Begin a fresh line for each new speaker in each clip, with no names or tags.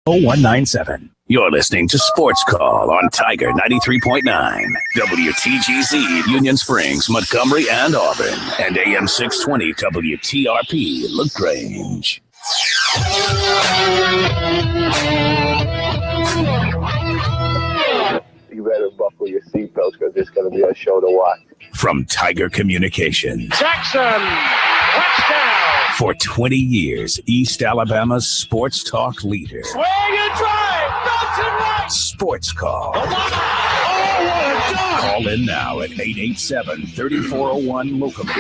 0197. You're listening to Sports Call on Tiger 93.9, WTGZ, Union Springs, Montgomery, and Auburn, and AM 620 WTRP, LaGrange.
You better buckle your seatbelts because it's going to be a show to watch.
From Tiger Communications.
Jackson, touchdown.
For 20 years, East Alabama's sports talk leader.
Swing and drive, bouncing right.
Sports Call.
Oh, what a dunk.
Call in now at 887-3401 locomotive.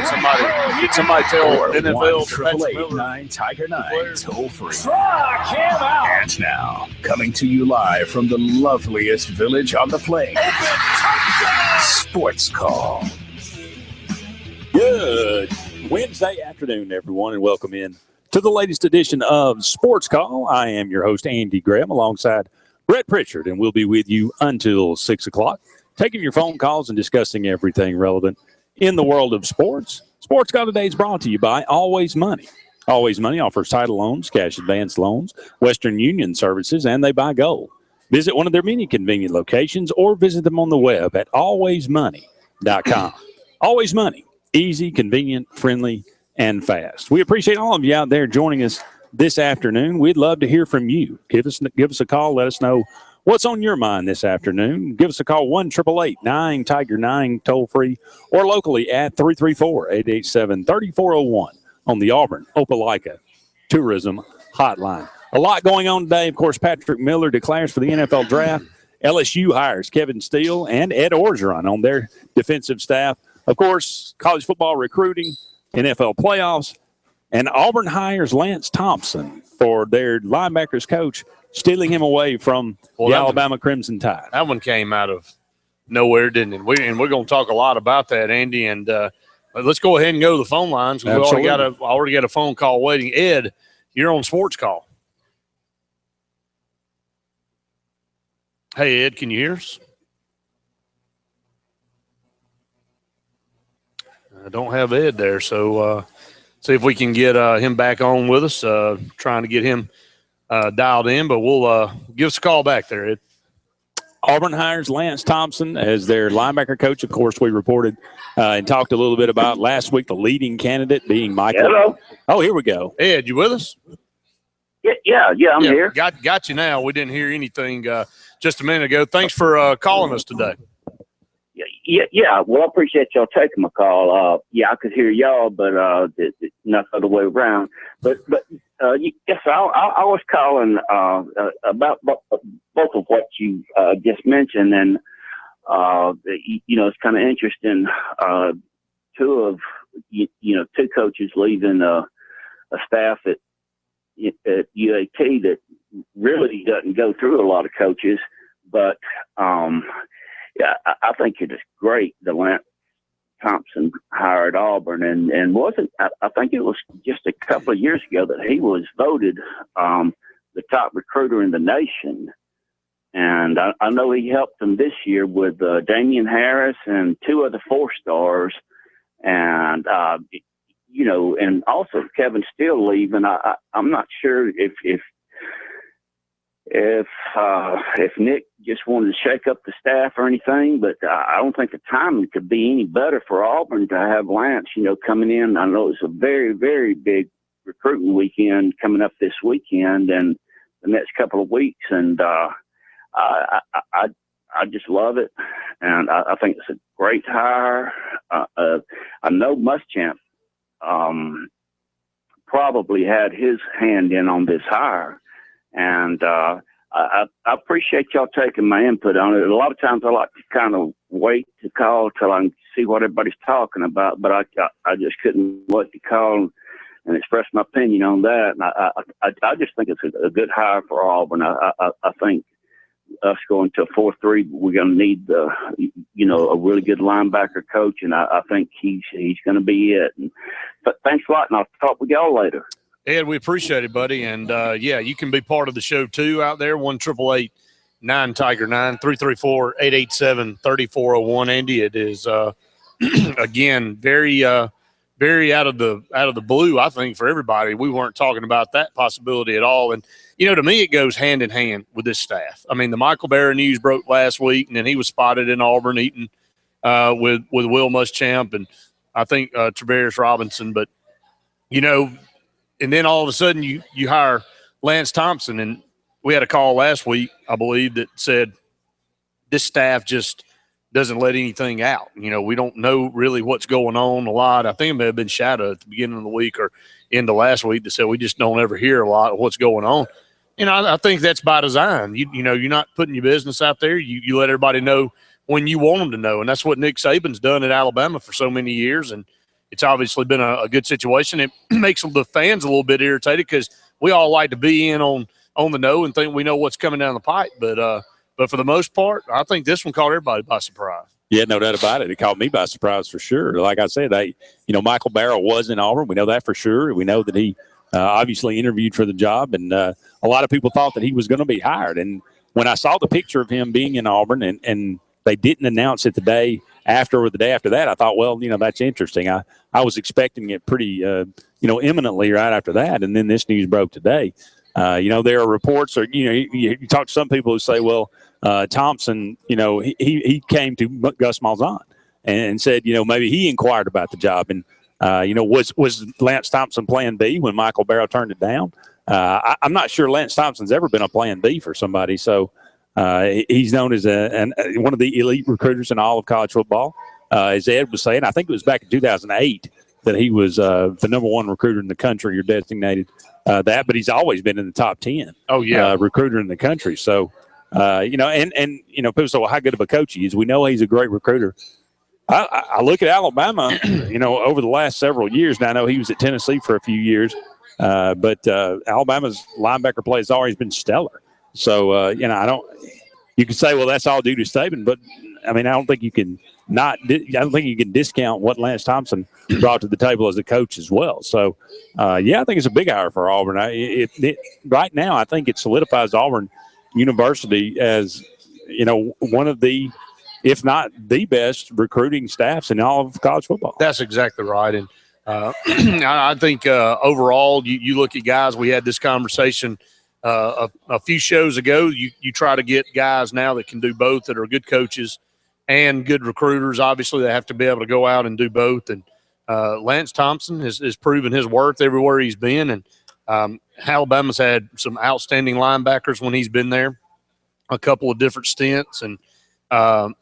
Did somebody tell NFL
1-888-9 Tiger 9 toll free.
Struck him out.
And now, coming to you live from the loveliest village on the plains. Sports Call.
Good Wednesday afternoon, everyone, and welcome in to the latest edition of Sports Call. I am your host, Andy Graham, alongside Brett Pritchard, and we'll be with you until 6 o'clock, taking your phone calls and discussing everything relevant in the world of sports. Sports Call today is brought to you by Always Money. Always Money offers title loans, cash advance loans, Western Union services, and they buy gold. Visit one of their many convenient locations or visit them on the web at alwaysmoney.com. Always Money. Easy, convenient, friendly, and fast. We appreciate all of you out there joining us this afternoon. We'd love to hear from you. Give us a call. Let us know what's on your mind this afternoon. Give us a call, 1-888-9-TIGER-9, toll-free, or locally at 334-887-3401 on the Auburn Opelika Tourism Hotline. A lot going on today. Of course, Patrick Miller declares for the NFL Draft. LSU hires Kevin Steele and Ed Orgeron on their defensive staff. Of course, college football recruiting, NFL playoffs, and Auburn hires Lance Thompson for their linebackers coach, stealing him away from the Alabama Crimson Tide.
That one came out of nowhere, didn't it? We're going to talk a lot about that, Andy. And let's go ahead and go to the phone lines. We already got a phone call waiting. Ed, you're on Sports Call. Hey, Ed, can you hear us? I don't have Ed there, so see if we can get him back on with us, trying to get him dialed in, but we'll give us a call back there, Ed.
Auburn hires Lance Thompson as their linebacker coach. Of course, we reported and talked a little bit about last week the leading candidate being Michael.
Hello.
Oh, here we go.
Ed, you with us?
Yeah, I'm here.
Got you now. We didn't hear anything just a minute ago. Thanks for calling us today.
Yeah. Well, I appreciate y'all taking my call. I could hear y'all, but not the other way around. But yes, I was calling about both of what you just mentioned, and it's kind of interesting. Two coaches leaving a staff at UAT that really doesn't go through a lot of coaches, but I think it is great that Lance Thompson hired Auburn, and I think it was just a couple of years ago that he was voted the top recruiter in the nation. And I know he helped them this year with Damian Harris and two other 4-stars. And, and also Kevin Steele leaving. I'm not sure if Nick just wanted to shake up the staff or anything, but I don't think the timing could be any better for Auburn to have Lance, coming in. I know it's a very, very big recruiting weekend coming up this weekend and the next couple of weeks. And I just love it. And I think it's a great hire. I know Muschamp probably had his hand in on this hire. And I appreciate y'all taking my input on it. A lot of times I like to kind of wait to call till I can see what everybody's talking about, but I just couldn't wait to call and express my opinion on that. And I just think it's a good hire for Auburn. I think us going to a 4-3, we're going to need a really good linebacker coach, and I think he's going to be it. But thanks a lot, and I'll talk with y'all later.
Ed, we appreciate it, buddy. And, you can be part of the show, too, out there, 1-888-9-TIGER-9, 334-887-3401. Andy, it is, again, very very out of the blue, I think, for everybody. We weren't talking about that possibility at all. And to me it goes hand in hand with this staff. I mean, the Michael Barra news broke last week, and then he was spotted in Auburn eating with Will Muschamp and I think Travaris Robinson. But, and then all of a sudden you hire Lance Thompson, and we had a call last week, I believe, that said this staff just doesn't let anything out. We don't know really what's going on a lot. I think it may have been Shadow at the beginning of the week or into last week that said we just don't ever hear a lot of what's going on. I think that's by design. You're not putting your business out there. You let everybody know when you want them to know, and that's what Nick Saban's done at Alabama for so many years, and it's obviously been a good situation. It makes the fans a little bit irritated because we all like to be in on the know and think we know what's coming down the pipe, but for the most part, I think this one caught everybody by surprise.
Yeah, no doubt about it. It caught me by surprise for sure. Like I said, Michael Barrow was in Auburn. We know that for sure. We know that he obviously interviewed for the job, and a lot of people thought that he was going to be hired. And when I saw the picture of him being in Auburn and they didn't announce it the day after or the day after that, I thought, well, that's interesting. I was expecting it pretty, imminently right after that. And then this news broke today. There are reports, or you talk to some people who say, well, Thompson, he came to Gus Malzahn and said, maybe he inquired about the job, and was Lance Thompson Plan B when Michael Barrow turned it down? I'm not sure Lance Thompson's ever been a Plan B for somebody, so he's known as one of the elite recruiters in all of college football. As Ed was saying, I think it was back in 2008 that he was the number one recruiter in the country, or designated that, but he's always been in the top 10.
Oh, yeah.
Recruiter in the country. So, people say, well, how good of a coach he is. We know he's a great recruiter. I look at Alabama, over the last several years. Now, I know he was at Tennessee for a few years, but Alabama's linebacker play has always been stellar. So, you can say, well, that's all due to Saban, but I don't think you can discount what Lance Thompson brought to the table as a coach as well. So, I think it's a big hire for Auburn. Right now, I think it solidifies Auburn University as, one of the, if not the best recruiting staffs in all of college football.
That's exactly right. And I think overall, you look at guys, we had this conversation a few shows ago. You try to get guys now that can do both, that are good coaches and good recruiters. Obviously, they have to be able to go out and do both. And Lance Thompson has proven his worth everywhere he's been. And Alabama's had some outstanding linebackers when he's been there, a couple of different stints. And,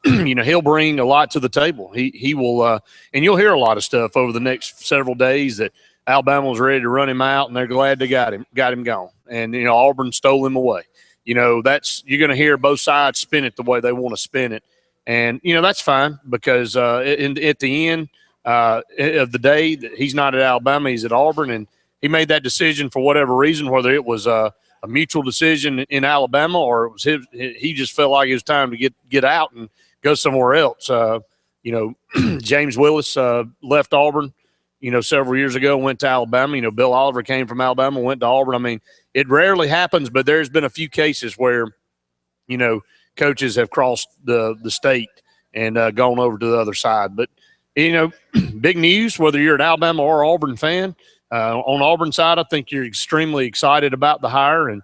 he'll bring a lot to the table. He will and you'll hear a lot of stuff over the next several days that Alabama was ready to run him out, and they're glad they got him gone. And, Auburn stole him away. You're going to hear both sides spin it the way they want to spin it. And, that's fine, because at the end of the day, he's not at Alabama, he's at Auburn, and he made that decision for whatever reason, whether it was a mutual decision in Alabama or it was he just felt like it was time to get out and go somewhere else. James Willis left Auburn, several years ago, went to Alabama. Bill Oliver came from Alabama, went to Auburn. It rarely happens, but there's been a few cases where, coaches have crossed the state and gone over to the other side. But, big news, whether you're an Alabama or Auburn fan. On Auburn side, I think you're extremely excited about the hire. And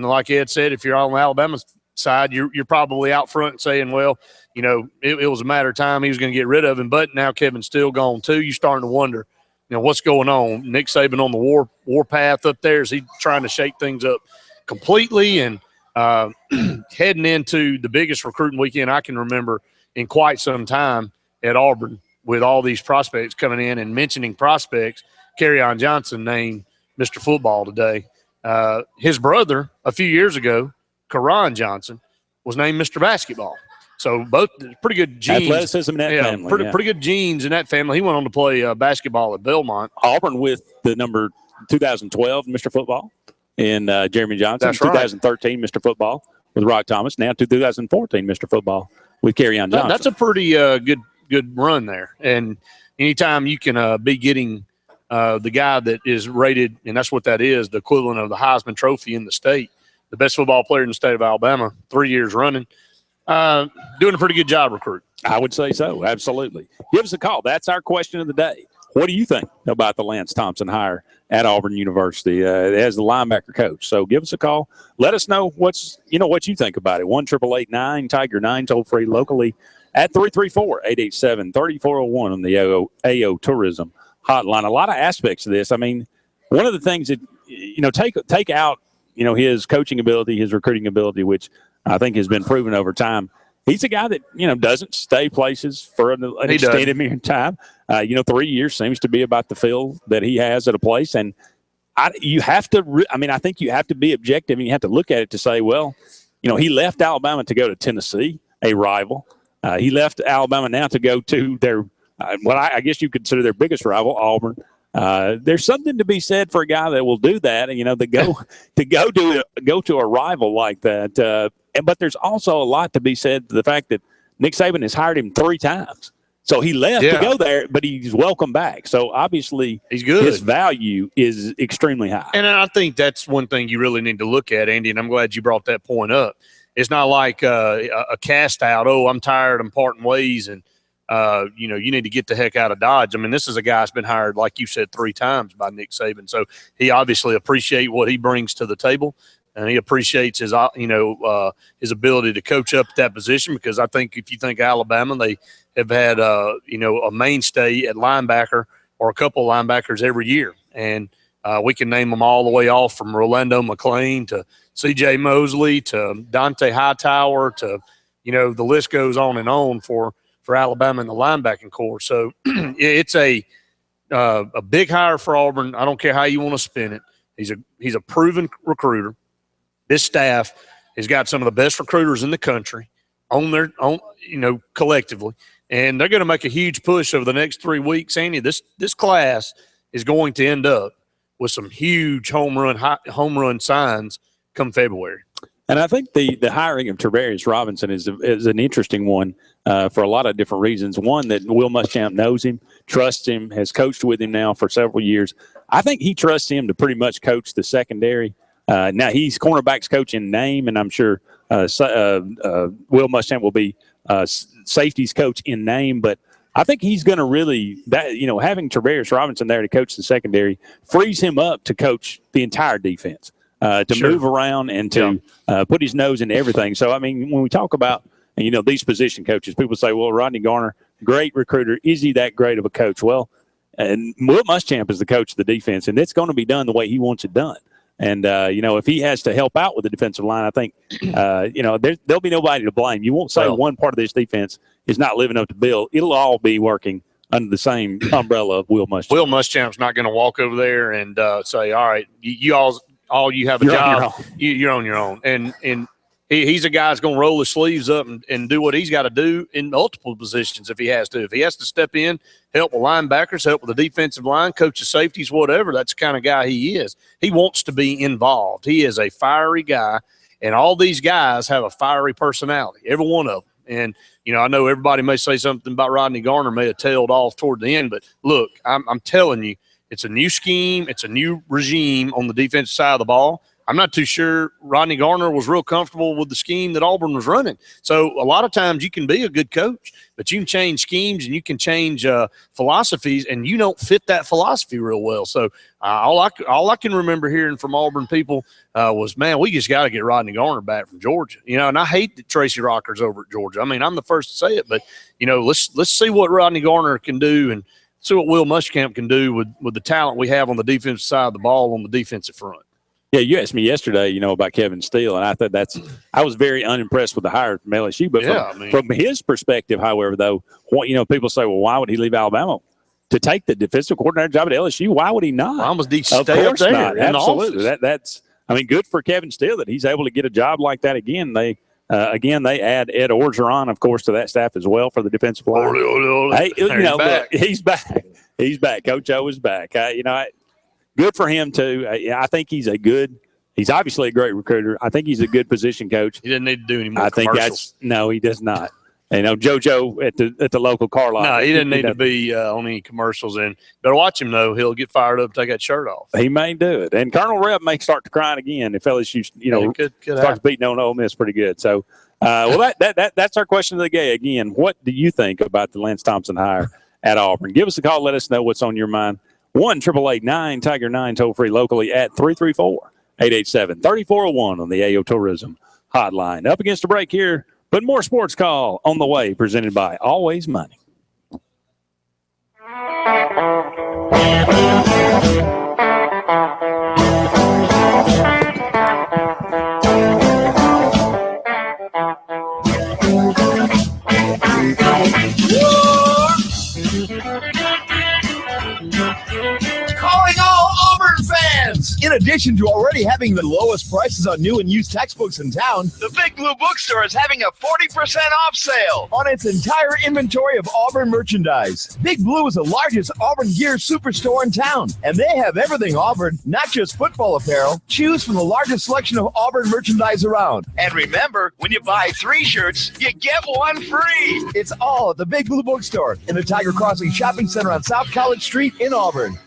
like Ed said, if you're on the Alabama side, you're probably out front saying, well, it was a matter of time he was going to get rid of him. But now Kevin's still gone too. You're starting to wonder, what's going on. Nick Saban on the war path up there. Is he trying to shake things up completely? And heading into the biggest recruiting weekend I can remember in quite some time at Auburn, with all these prospects coming in and mentioning prospects. Kerryon Johnson named Mr. Football today. His brother, a few years ago, Karan Johnson, was named Mr. Basketball. So both pretty good genes.
Athleticism in that family.
Pretty good genes in that family. He went on to play basketball at Belmont.
Auburn with the number 2012 Mr. Football and Jeremy Johnson.
That's right.
2013 Mr. Football with Rock Thomas. Now 2014 Mr. Football with Kerryon Johnson.
That's a pretty good run there. And anytime you can be getting the guy that is rated, and that's what that is, the equivalent of the Heisman Trophy in the state, the best football player in the state of Alabama, 3 years running, doing a pretty good job recruiting.
I would say so, absolutely. Give us a call. That's our question of the day. what do you think about the Lance Thompson hire at Auburn University as the linebacker coach? So give us a call. Let us know what you think about it. 1-888-9 Tiger 9 toll free locally at 334-887-3401 on the AO Tourism hotline. A lot of aspects of this. I mean, one of the things that take out his coaching ability, his recruiting ability, which I think has been proven over time. He's a guy that doesn't stay places for an extended period of time. 3 years seems to be about the feel that he has at a place, and you have to. I think you have to be objective, and you have to look at it to say, well, he left Alabama to go to Tennessee, a rival. He left Alabama now to go to their what I guess you consider their biggest rival, Auburn. There's something to be said for a guy that will do that, go to a rival like that. But there's also a lot to be said to the fact that Nick Saban has hired him 3 times. So he left to go there, but he's welcome back. So obviously
he's good.
His value is extremely high.
And I think that's one thing you really need to look at, Andy, and I'm glad you brought that point up. It's not like a cast out, I'm tired, I'm parting ways, and you need to get the heck out of Dodge. I mean, this is a guy that's been hired, like you said, 3 times by Nick Saban. So he obviously appreciates what he brings to the table. And he appreciates his ability to coach up at that position, because I think if you think Alabama, they have had a mainstay at linebacker or a couple of linebackers every year, and we can name them all the way off from Rolando McClain to C.J. Mosley to Dante Hightower to the list goes on and on for Alabama in the linebacking corps. So it's a big hire for Auburn. I don't care how you want to spin it. He's a proven recruiter. This staff has got some of the best recruiters in the country collectively, and they're going to make a huge push over the next 3 weeks. Andy, this class is going to end up with some huge home run signs come February.
And I think the hiring of Travarius Robinson is an interesting one for a lot of different reasons. One, that Will Muschamp knows him, trusts him, has coached with him now for several years. I think he trusts him to pretty much coach the secondary. Now, he's cornerbacks coach in name, and I'm sure Will Muschamp will be safeties coach in name. But I think he's going to really having Travarius Robinson there to coach the secondary frees him up to coach the entire defense, to move around and to put his nose into everything. So, I mean, when we talk about these position coaches, people say, well, Rodney Garner, great recruiter. Is he that great of a coach? Well, and Will Muschamp is the coach of the defense, and it's going to be done the way he wants it done. And, if he has to help out with the defensive line, I think, there'll be nobody to blame. You won't say one part of this defense is not living up to bill. It'll all be working under the same umbrella of Will Muschamp.
Will Muschamp's not going to walk over there and say, all right, you have a job. You're on your own. And he's a guy that's going to roll his sleeves up and do what he's got to do in multiple positions if he has to. If he has to step in, help with linebackers, help with the defensive line, coach the safeties, whatever, that's the kind of guy he is. He wants to be involved. He is a fiery guy, and all these guys have a fiery personality, every one of them. And, I know everybody may say something about Rodney Garner may have tailed off toward the end, but look, I'm telling you, it's a new scheme. It's a new regime on the defensive side of the ball. I'm not too sure Rodney Garner was real comfortable with the scheme that Auburn was running. So a lot of times you can be a good coach, but you can change schemes and you can change philosophies, and you don't fit that philosophy real well. So all I can remember hearing from Auburn people was, man, we just got to get Rodney Garner back from Georgia. And I hate that Tracy Rocker's over at Georgia. I mean, I'm the first to say it, but let's see what Rodney Garner can do and see what Will Muschamp can do with the talent we have on the defensive side of the ball on the defensive front.
Yeah, you asked me yesterday, about Kevin Steele, and I thought I was very unimpressed with the hire from LSU. But from his perspective, however, though, people say, well, why would he leave Alabama to take the defensive coordinator job at LSU? Why would he not?
Why would he stay up there?
Not. Absolutely. That's good for Kevin Steele that he's able to get a job like that again. They add Ed Orgeron, of course, to that staff as well for the defensive line. Hey, look, he's back. He's back. Coach O is back. Good for him, too. I think he's obviously a great recruiter. I think he's a good position coach.
He doesn't need to do any more commercials.
No, he does not. JoJo at the local car lot.
No, he didn't need to be on any commercials. And better watch him, though. He'll get fired up and take that shirt off.
He may do it. And Colonel Rebb may start to crying again if LSU, starts beating on Ole Miss pretty good. So, that's our question of the day. Again, what do you think about the Lance Thompson hire at Auburn. Give us a call. Let us know what's on your mind. 1-888-9-TIGER-9 toll-free locally at 334-887-3401 on the AO Tourism hotline. Up against a break here, but more Sports Call on the way, presented by Always Money.
Calling all Auburn fans! In addition to already having the lowest prices on new and used textbooks in town, the Big Blue Bookstore is having a 40% off sale on its entire inventory of Auburn merchandise. Big Blue is the largest Auburn gear superstore in town, and they have everything Auburn, not just football apparel. Choose from the largest selection of Auburn merchandise around. And remember, when you buy 3 shirts, you get 1 free. It's all at the Big Blue Bookstore in the Tiger Crossing Shopping Center on South College Street in Auburn.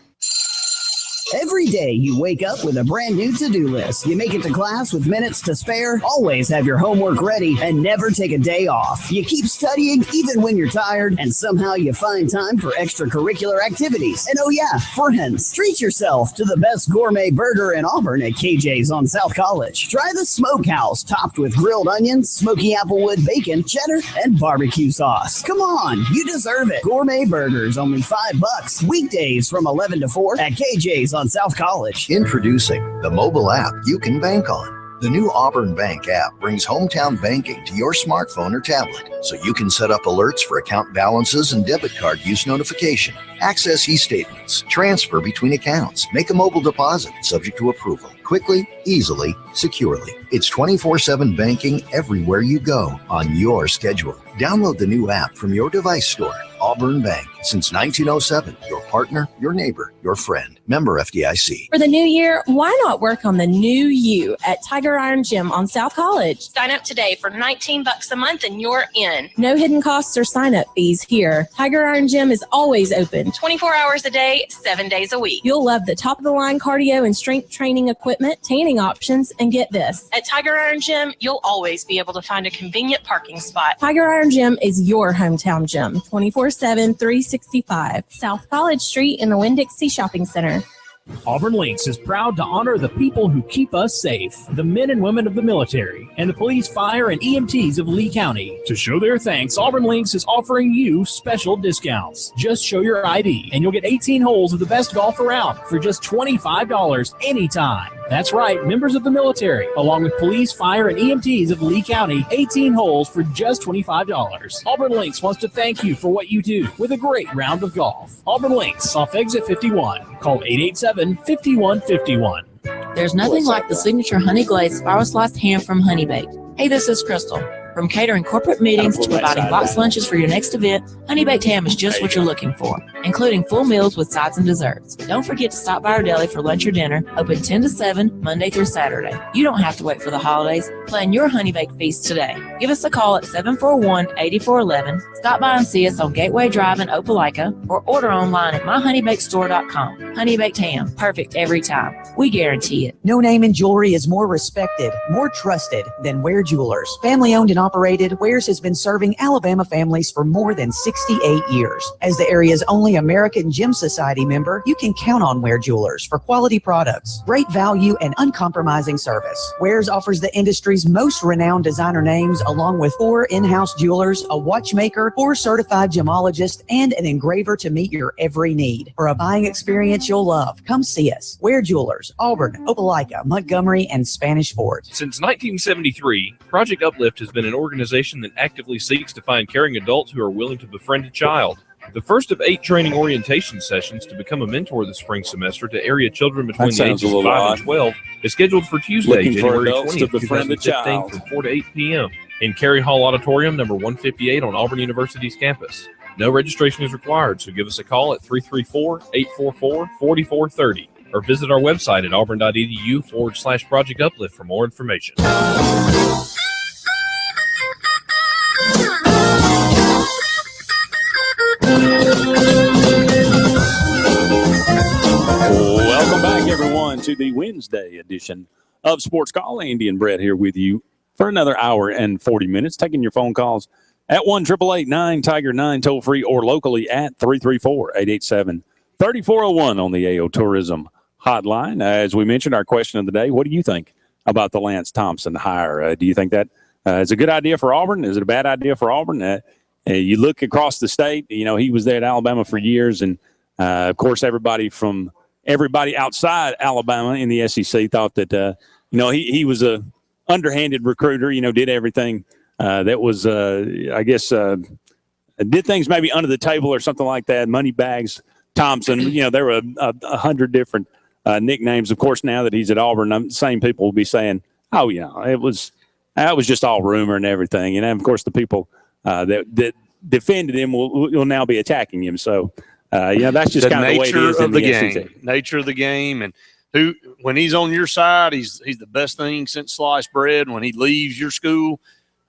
Every day you wake up with a brand new to-do list. You make it to class with minutes to spare, always have your homework ready, and never take a day off. You keep studying even when you're tired, and somehow you find time for extracurricular activities. And oh yeah, friends, treat yourself to the best gourmet burger in Auburn at KJ's on South College. Try the Smokehouse, topped with grilled onions, smoky applewood bacon, cheddar, and barbecue sauce. Come on, you deserve it. Gourmet burgers, only $5. Weekdays from 11 to 4 at KJ's on South College.
Introducing the mobile app you can bank on. The new Auburn Bank app brings hometown banking to your smartphone or tablet, so you can set up alerts for account balances and debit card use notification, access e-statements, transfer between accounts, make a mobile deposit subject to approval, quickly, easily, securely. It's 24/7 banking everywhere you go on your schedule. Download the new app from your device store. Auburn Bank, since 1907, your partner, your neighbor, your friend. Member FDIC.
For the new year, why not work on the new you at Tiger Iron Gym on South College? Sign up today for $19 a month and you're in. No hidden costs or sign-up fees here. Tiger Iron Gym is always open, 24 hours a day, 7 days a week. You'll love the top-of-the-line cardio and strength training equipment, tanning options, and get this. At Tiger Iron Gym, you'll always be able to find a convenient parking spot. Tiger Iron Gym is your hometown gym, 24/7, 365. South College Street in the Winn-Dixie Shopping Center.
Auburn Links is proud to honor the people who keep us safe, the men and women of the military, and the police, fire, and EMTs of Lee County. To show their thanks, Auburn Links is offering you special discounts. Just show your ID, and you'll get 18 holes of the best golf around for just $25 anytime. That's right, members of the military, along with police, fire, and EMTs of Lee County, 18 holes for just $25. Auburn Links wants to thank you for what you do with a great round of golf. Auburn Links off exit 51. Call 887-5151.
There's nothing like the signature honey glazed spiral sliced ham from Honey Baked. Hey, this is Crystal. From catering corporate meetings to providing box lunches for your next event, Honey Baked Ham is just what you're looking for, including full meals with sides and desserts. Don't forget to stop by our deli for lunch or dinner, open 10 to 7, Monday through Saturday. You don't have to wait for the holidays. Plan your Honey Baked feast today. Give us a call at 741-8411, stop by and see us on Gateway Drive in Opelika, or order online at myhoneybakestore.com. Honey Baked Ham, perfect every time. We guarantee it.
No name in jewelry is more respected, more trusted than Ware Jewelers. Family owned and operated, Ware's has been serving Alabama families for more than 68 years. As the area's only American Gem Society member, you can count on Ware Jewelers for quality products, great value, and uncompromising service. Ware's offers the industry's most renowned designer names, along with 4 in-house jewelers, a watchmaker, 4 certified gemologists, and an engraver to meet your every need. For a buying experience you'll love, come see us. Ware Jewelers, Auburn, Opelika, Montgomery, and Spanish Fort.
Since 1973, Project Uplift has been an organization that actively seeks to find caring adults who are willing to befriend a child. The first of 8 training orientation sessions to become a mentor this spring semester to area children between the ages of 5 and 12 is scheduled for Tuesday, January 20th, 2015 from 4 to 8 p.m. in Cary Hall Auditorium, number 158 on Auburn University's campus. No registration is required, so give us a call at 334-844-4430 or visit our website at auburn.edu/Project Uplift for more information.
Welcome back, everyone, to the Wednesday edition of Sports Call. Andy and Brett here with you for another hour and 40 minutes, taking your phone calls at 1-888-9-TIGER-9, toll free, or locally at 334-887-3401 on the AO Tourism hotline. As we mentioned, our question of the day: what do you think about the Lance Thompson hire? Do you think that is a good idea for Auburn? Is it a bad idea for Auburn? You look across the state. He was there at Alabama for years, and of course, everybody outside Alabama in the SEC thought that he was a underhanded recruiter. Did everything that was, did things maybe under the table or something like that. Money bags Thompson. There were 100 different nicknames. Of course, now that he's at Auburn, same people will be saying, "Oh, that was just all rumor and everything." And of course, the people that defended him will now be attacking him. So, that's just kind of the way it is in the SEC.
Nature of the game, and when he's on your side, he's the best thing since sliced bread. When he leaves your school,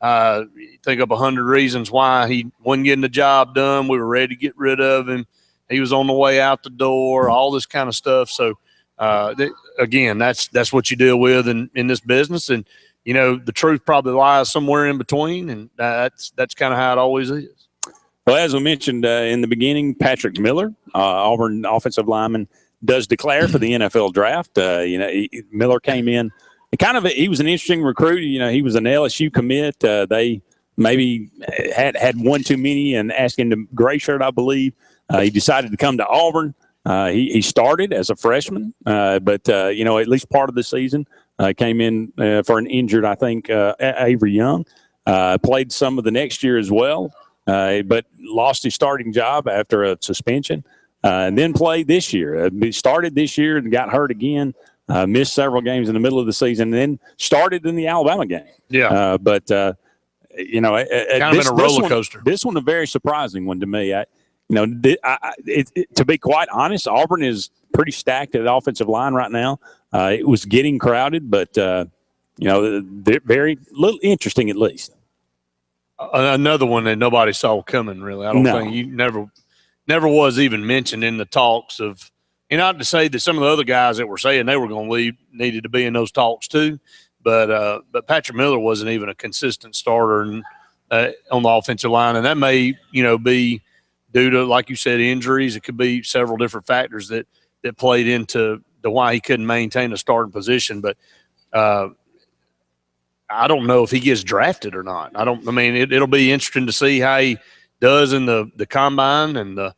you think up 100 reasons why he wasn't getting the job done. We were ready to get rid of him. He was on the way out the door, all this kind of stuff. So, again, that's what you deal with in this business. And, the truth probably lies somewhere in between, and that's kind of how it always is.
Well, as we mentioned in the beginning, Patrick Miller, Auburn offensive lineman, does declare for the NFL draft. Miller came in. He was an interesting recruit. He was an LSU commit. They maybe had one too many and asked him to gray shirt, I believe. He decided to come to Auburn. He started as a freshman, but at least part of the season came in for an injured, I think, Avery Young. Played some of the next year as well, but lost his starting job after a suspension. And then played this year. He started this year and got hurt again. Missed several games in the middle of the season, and then started in the Alabama game.
Yeah,
but
kind of been a roller coaster.
This one a very surprising one to me. To be quite honest, Auburn is pretty stacked at the offensive line right now. It was getting crowded, but they're very little interesting at least.
Another one that nobody saw coming. Really, I don't think you never was even mentioned in the talks of, not to say that some of the other guys that were saying they were going to leave needed to be in those talks too, but Patrick Miller wasn't even a consistent starter on the offensive line, and that may be due to, like you said, injuries. It could be several different factors that played into why he couldn't maintain a starting position. But I don't know if he gets drafted or not. It'll be interesting to see how he does in the combine and the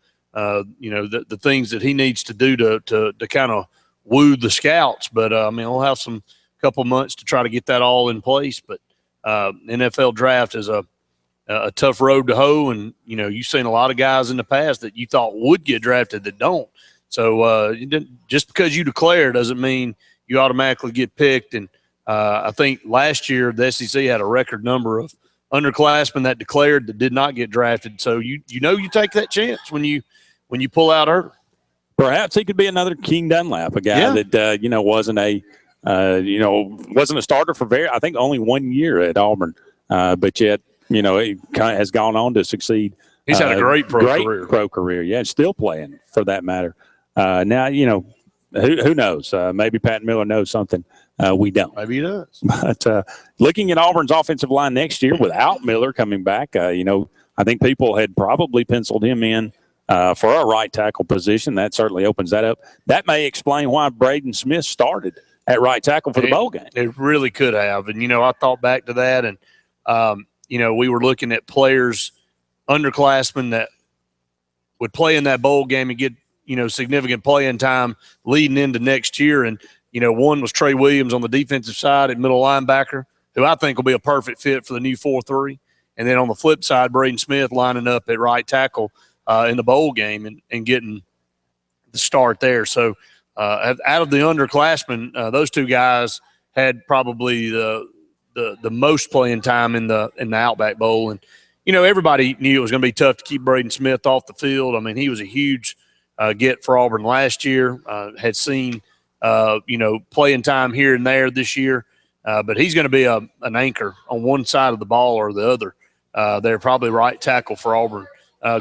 things that he needs to do to kind of woo the scouts. But we'll have some couple months to try to get that all in place. But NFL draft is a tough road to hoe, and you've seen a lot of guys in the past that you thought would get drafted that don't. So just because you declare doesn't mean you automatically get picked. And I think last year the SEC had a record number of underclassmen that declared that did not get drafted. So you take that chance when you pull out early.
Perhaps he could be another King Dunlap, a guy that wasn't a starter for I think only 1 year at Auburn, but yet he has gone on to succeed.
He's had a great pro
career. Yeah, still playing for that matter. Now who knows? Maybe Pat Miller knows something we don't.
Maybe he does.
But looking at Auburn's offensive line next year without Miller coming back, I think people had probably penciled him in for a right tackle position. That certainly opens that up. That may explain why Braden Smith started at right tackle for the bowl game.
It really could have. And, I thought back to that, and, we were looking at players, underclassmen that would play in that bowl game and get, significant playing time leading into next year. And, one was Trey Williams on the defensive side at middle linebacker, who I think will be a perfect fit for the new 4-3. And then on the flip side, Braden Smith lining up at right tackle in the bowl game and getting the start there. So out of the underclassmen, those two guys had probably the most playing time in the Outback Bowl. And, everybody knew it was going to be tough to keep Braden Smith off the field. He was a huge get for Auburn last year, had seen, playing time here and there this year. But he's going to be an anchor on one side of the ball or the other. They're probably right tackle for Auburn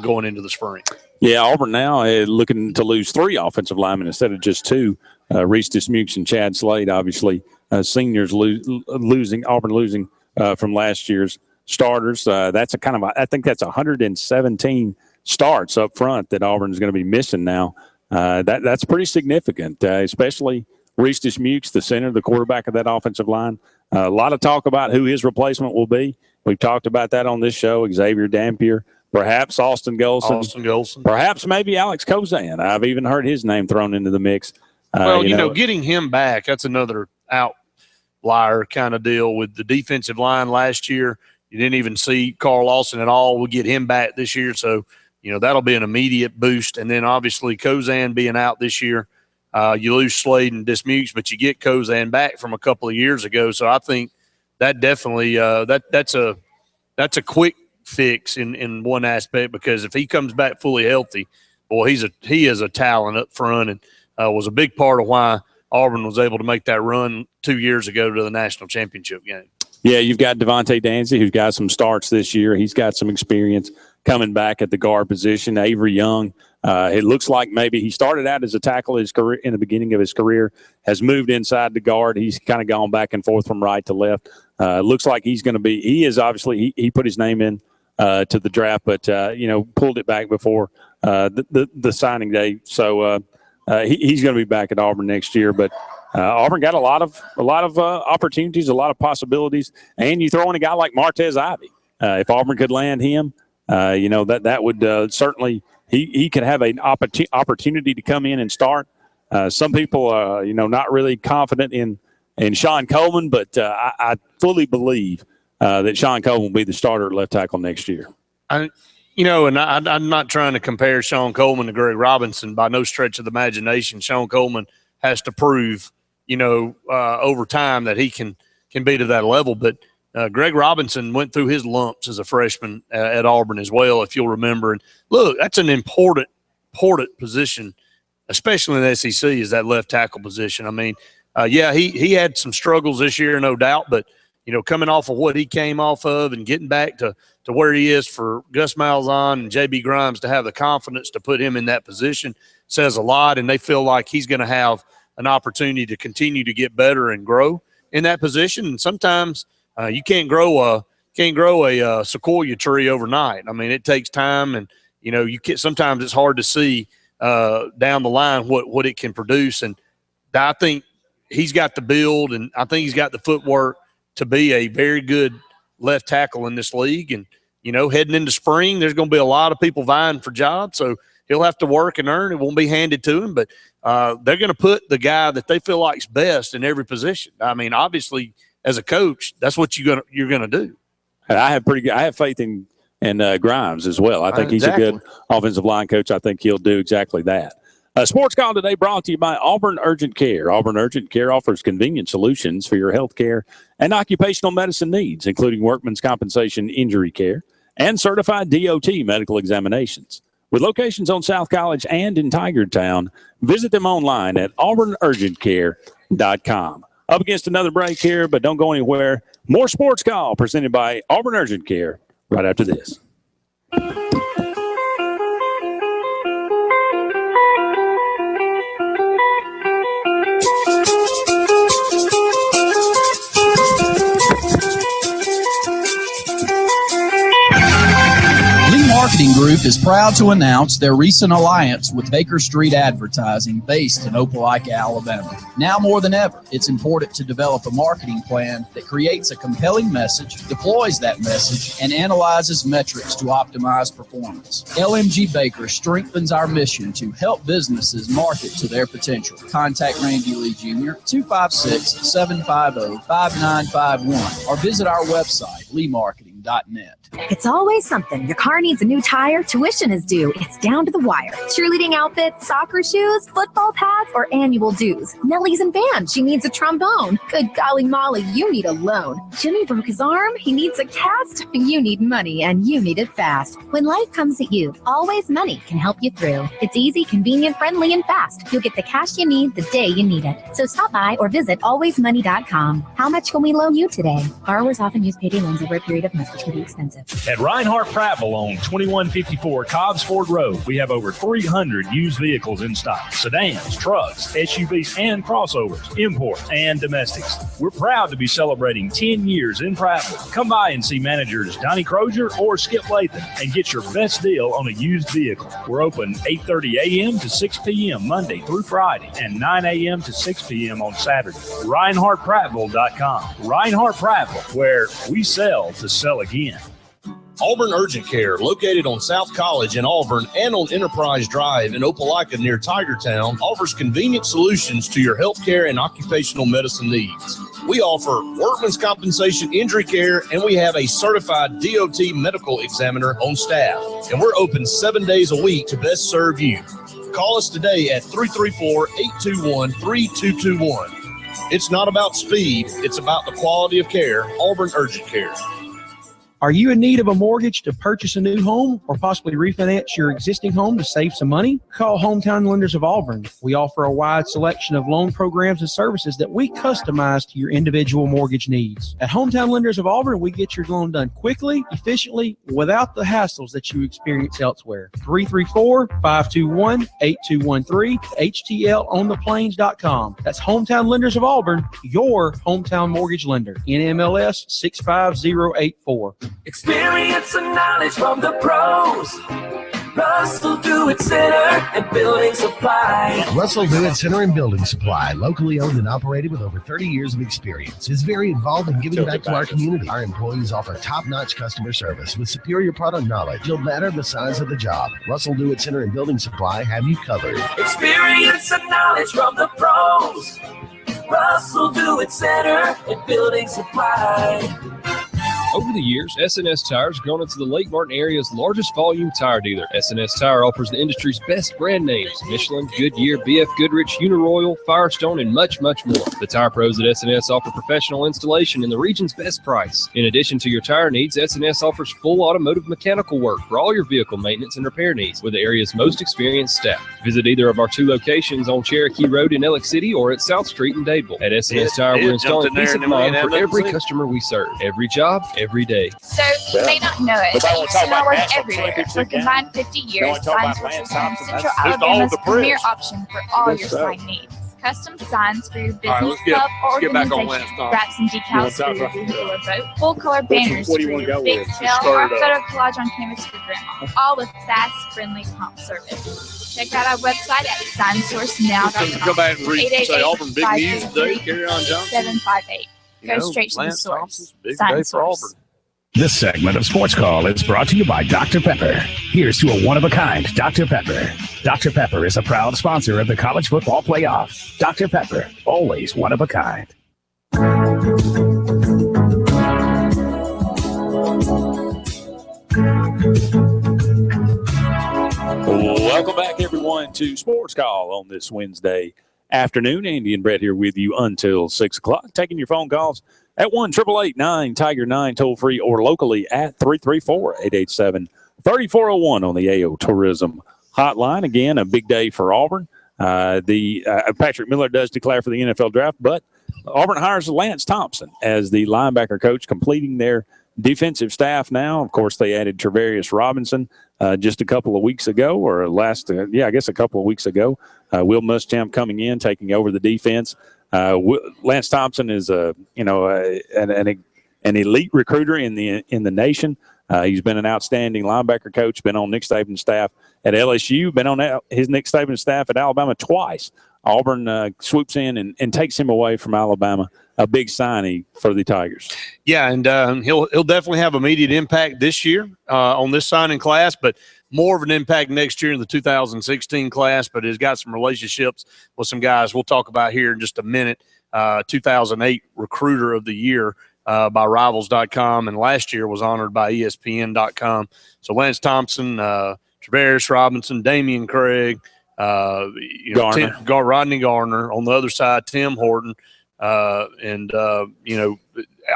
going into the spring.
Yeah, Auburn now looking to lose 3 offensive linemen instead of just 2. Reese Dismukes and Chad Slade, obviously, seniors Auburn losing from last year's starters. That's I think that's 117 starts up front that Auburn's going to be missing now. That's pretty significant, especially Reese Dismukes, the center, the quarterback of that offensive line. A lot of talk about who his replacement will be. We've talked about that on this show. Xavier Dampier, perhaps Austin Golson. Perhaps maybe Alex Kozan. I've even heard his name thrown into the mix.
Well, getting him back, that's another outlier kind of deal with the defensive line last year. You didn't even see Carl Lawson at all. We'll get him back this year. So, that'll be an immediate boost. And then obviously Kozan being out this year, you lose Slade and Dismukes, but you get Kozan back from a couple of years ago. So I think that definitely that's a quick fix in one aspect, because if he comes back fully healthy, boy, he is a talent up front, and was a big part of why Auburn was able to make that run 2 years ago to the national championship game.
Yeah, you've got Devontae Dancy, who's got some starts this year. He's got some experience coming back at the guard position. Avery Young, it looks like maybe he started out as a tackle in the beginning of his career, has moved inside the guard. He's kind of gone back and forth from right to left. Looks like he's going to be – he put his name in to the draft, but, pulled it back before the signing day. So he's going to be back at Auburn next year. But Auburn got a lot of opportunities, a lot of possibilities, and you throw in a guy like Martez Ivey. If Auburn could land him, that would certainly he could have an opportunity to come in and start. Some people, not really confident in Sean Coleman, but I fully believe that Sean Coleman will be the starter at left tackle next year.
I'm not trying to compare Sean Coleman to Greg Robinson by no stretch of the imagination. Sean Coleman has to prove, over time that he can be to that level. But Greg Robinson went through his lumps as a freshman at Auburn as well, if you'll remember. And look, that's an important position, especially in the SEC, is that left tackle position. I mean, he had some struggles this year, no doubt, but coming off of what he came off of and getting back to where he is, for Gus Malzahn and J.B. Grimes to have the confidence to put him in that position says a lot, and they feel like he's going to have an opportunity to continue to get better and grow in that position. And sometimes you can't grow a sequoia tree overnight. I mean, it takes time, and sometimes it's hard to see down the line what it can produce. And I think he's got the build, and I think he's got the footwork to be a very good left tackle in this league. And, heading into spring, there's going to be a lot of people vying for jobs. So he'll have to work and earn. It won't be handed to him, but they're going to put the guy that they feel like is best in every position. I mean, obviously, as a coach, that's what you're going to do.
I have faith in Grimes as well. I think he's a good offensive line coach. I think he'll do exactly that. Sports Call today brought to you by Auburn Urgent Care. Auburn Urgent Care offers convenient solutions for your health care and occupational medicine needs, including workman's compensation injury care and certified DOT medical examinations. With locations on South College and in Tigertown, visit them online at auburnurgentcare.com. Up against another break here, but don't go anywhere. More Sports Call presented by Auburn Urgent Care right after this.
Marketing Group is proud to announce their recent alliance with Baker Street Advertising, based in Opelika, Alabama. Now more than ever, it's important to develop a marketing plan that creates a compelling message, deploys that message, and analyzes metrics to optimize performance. LMG Baker strengthens our mission to help businesses market to their potential. Contact Randy Lee Jr. 256-750-5951 or visit our website, leemarketing.net.
It's always something. Your car needs a new tire, tuition is due. It's down to the wire. Cheerleading outfits, soccer shoes, football pads, or annual dues. Nellie's in band. She needs a trombone. Good golly Molly, you need a loan. Jimmy broke his arm. He needs a cast. You need money, and you need it fast. When life comes at you, Always Money can help you through. It's easy, convenient, friendly, and fast. You'll get the cash you need the day you need it. So stop by or visit alwaysmoney.com. How much can we loan you today? Borrowers often use payday loans over a period of months. which can be expensive.
At Reinhardt Prattville on 2154 Cobbs Ford Road, we have over 300 used vehicles in stock. Sedans, trucks, SUVs, and crossovers, imports, and domestics. We're proud to be celebrating 10 years in Prattville. Come by and see managers Donnie Crozier or Skip Lathan and get your best deal on a used vehicle. We're open 8:30 a.m. to 6 p.m. Monday through Friday and 9 a.m. to 6 p.m. on Saturday. ReinhardtPrattville.com. Reinhardt Prattville, where we sell to sell again.
Auburn Urgent Care, located on South College in Auburn and on Enterprise Drive in Opelika near Tigertown, offers convenient solutions to your healthcare and occupational medicine needs. We offer workman's compensation injury care, and we have a certified DOT medical examiner on staff. And we're open 7 days a week to best serve you. Call us today at 334-821-3221. It's not about speed, it's about the quality of care. Auburn Urgent Care.
Are you in need of a mortgage to purchase a new home or possibly refinance your existing home to save some money? Call Hometown Lenders of Auburn. We offer a wide selection of loan programs and services that we customize to your individual mortgage needs. At Hometown Lenders of Auburn, we get your loan done quickly, efficiently, without the hassles that you experience elsewhere. 334-521-8213, HTLontheplains.com. That's Hometown Lenders of Auburn, your hometown mortgage lender. NMLS 65084.
Experience and knowledge from the pros. Russell Do-It Center and Building Supply.
Russell Do-It Center and Building Supply, locally owned and operated with over 30 years of experience, is very involved in giving back to our community. Our employees offer top-notch customer service with superior product knowledge, no matter the size of the job. Russell Do-It Center and Building Supply have you covered.
Experience and knowledge from the pros. Russell Do-It Center and Building Supply.
Over the years, SNS Tire has grown into the Lake Martin area's largest volume tire dealer. SNS Tire offers the industry's best brand names: Michelin, Goodyear, BF Goodrich, Uniroyal, Firestone, and much, much more. The tire pros at SNS offer professional installation and the region's best price. In addition to your tire needs, SNS offers full automotive mechanical work for all your vehicle maintenance and repair needs with the area's most experienced staff. Visit either of our 2 locations on Cherokee Road in Ellick City or at South Street in Dadeville. At SNS Tire, we're installing peace of mind for every customer we serve. Every job, every day.
So you may not know it, but Sign work everywhere. For combined 50 years, Signs has been Central Alabama's premier option for all your sign needs. Custom signs for your business, club, or organization, wraps and decals for your vehicle or boat, full-color banners for your big sale, or a photo collage on canvas for grandma, all with fast, friendly prompt service. Check out our website at signsourcenow.com.
Go back and read, say Auburn big news today. Carry on, John.
758. Go straight to the source.
Sign Source.
This segment of Sports Call is brought to you by Dr. Pepper. Here's to a one-of-a-kind Dr. Pepper. Dr. Pepper is a proud sponsor of the College Football Playoff. Dr. Pepper, always one of a kind.
Welcome back, everyone, to Sports Call on this Wednesday afternoon. Andy and Brett here with you until 6 o'clock, taking your phone calls at 1-888-9-TIGER-9, toll-free, or locally at 334-887-3401 on the AO Tourism Hotline. Again, a big day for Auburn. Patrick Miller does declare for the NFL draft, but Auburn hires Lance Thompson as the linebacker coach, completing their defensive staff now. Of course, they added Travarius Robinson just a couple of weeks ago, or I guess a couple of weeks ago. Will Muschamp coming in, taking over the defense. Lance Thompson is an elite recruiter in the nation. He's been an outstanding linebacker coach, been on Nick Saban's staff at LSU, been on his Nick Saban's staff at Alabama twice. Auburn swoops in and takes him away from Alabama, a big signing for the Tigers.
Yeah, and he'll definitely have immediate impact this year on this signing class, but more of an impact next year in the 2016 class, but has got some relationships with some guys we'll talk about here in just a minute. 2008 Recruiter of the Year by Rivals.com, and last year was honored by ESPN.com. So Lance Thompson, Travarius Robinson, Damian Craig,
Garner.
Rodney Garner on the other side, Tim Horton, and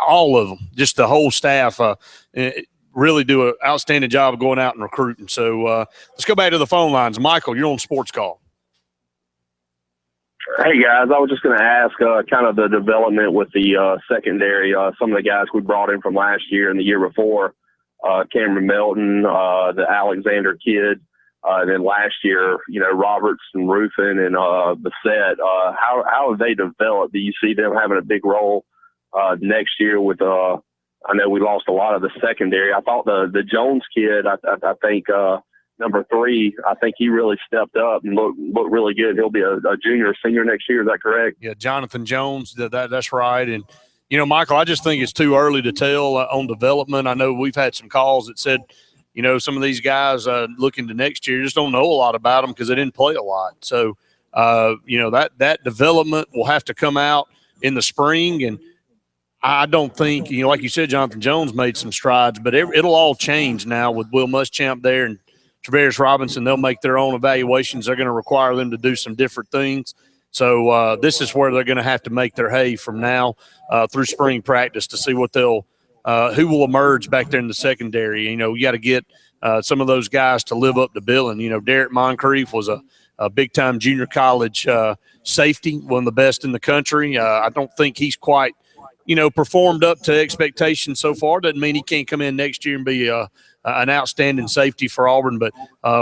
all of them, just the whole staff really do an outstanding job of going out and recruiting. So let's go back to the phone lines. Michael, you're on Sports Call.
Hey guys, I was just going to ask kind of the development with the secondary. Some of the guys we brought in from last year and the year before, Cameron Melton, the Alexander kid, and then last year, Roberts and Ruffin and Bissett. How have they developed? Do you see them having a big role next year with? I know we lost a lot of the secondary. I thought the Jones kid, I think. Number 3, I think he really stepped up and looked really good. He'll be a junior or senior next year. Is that correct?
Yeah, Jonathan Jones, that's right. And, Michael, I just think it's too early to tell on development. I know we've had some calls that said, some of these guys looking to next year just don't know a lot about them because they didn't play a lot. So, that development will have to come out in the spring. And I don't think, like you said, Jonathan Jones made some strides, but it'll all change now with Will Muschamp there and Travaris Robinson. They'll make their own evaluations. They're going to require them to do some different things. So this is where they're going to have to make their hay from now through spring practice to see what who will emerge back there in the secondary. You got to get some of those guys to live up to billing. Derek Moncrief was a big-time junior college safety, one of the best in the country. I don't think he's quite, performed up to expectations so far. Doesn't mean he can't come in next year and be an outstanding safety for Auburn, but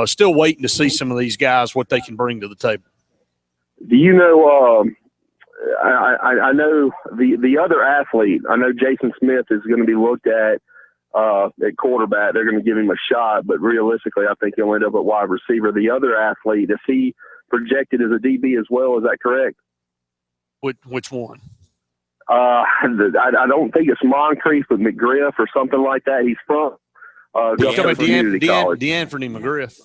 still waiting to see some of these guys, what they can bring to the table.
Do you know, I know the other athlete, I know Jason Smith is going to be looked at quarterback. They're going to give him a shot, but realistically, I think he'll end up at wide receiver. The other athlete, is he projected as a DB as well? Is that correct?
Which one?
I don't think it's Moncrief, but McGriff or something like that. He's from
DeAnthony McGriff.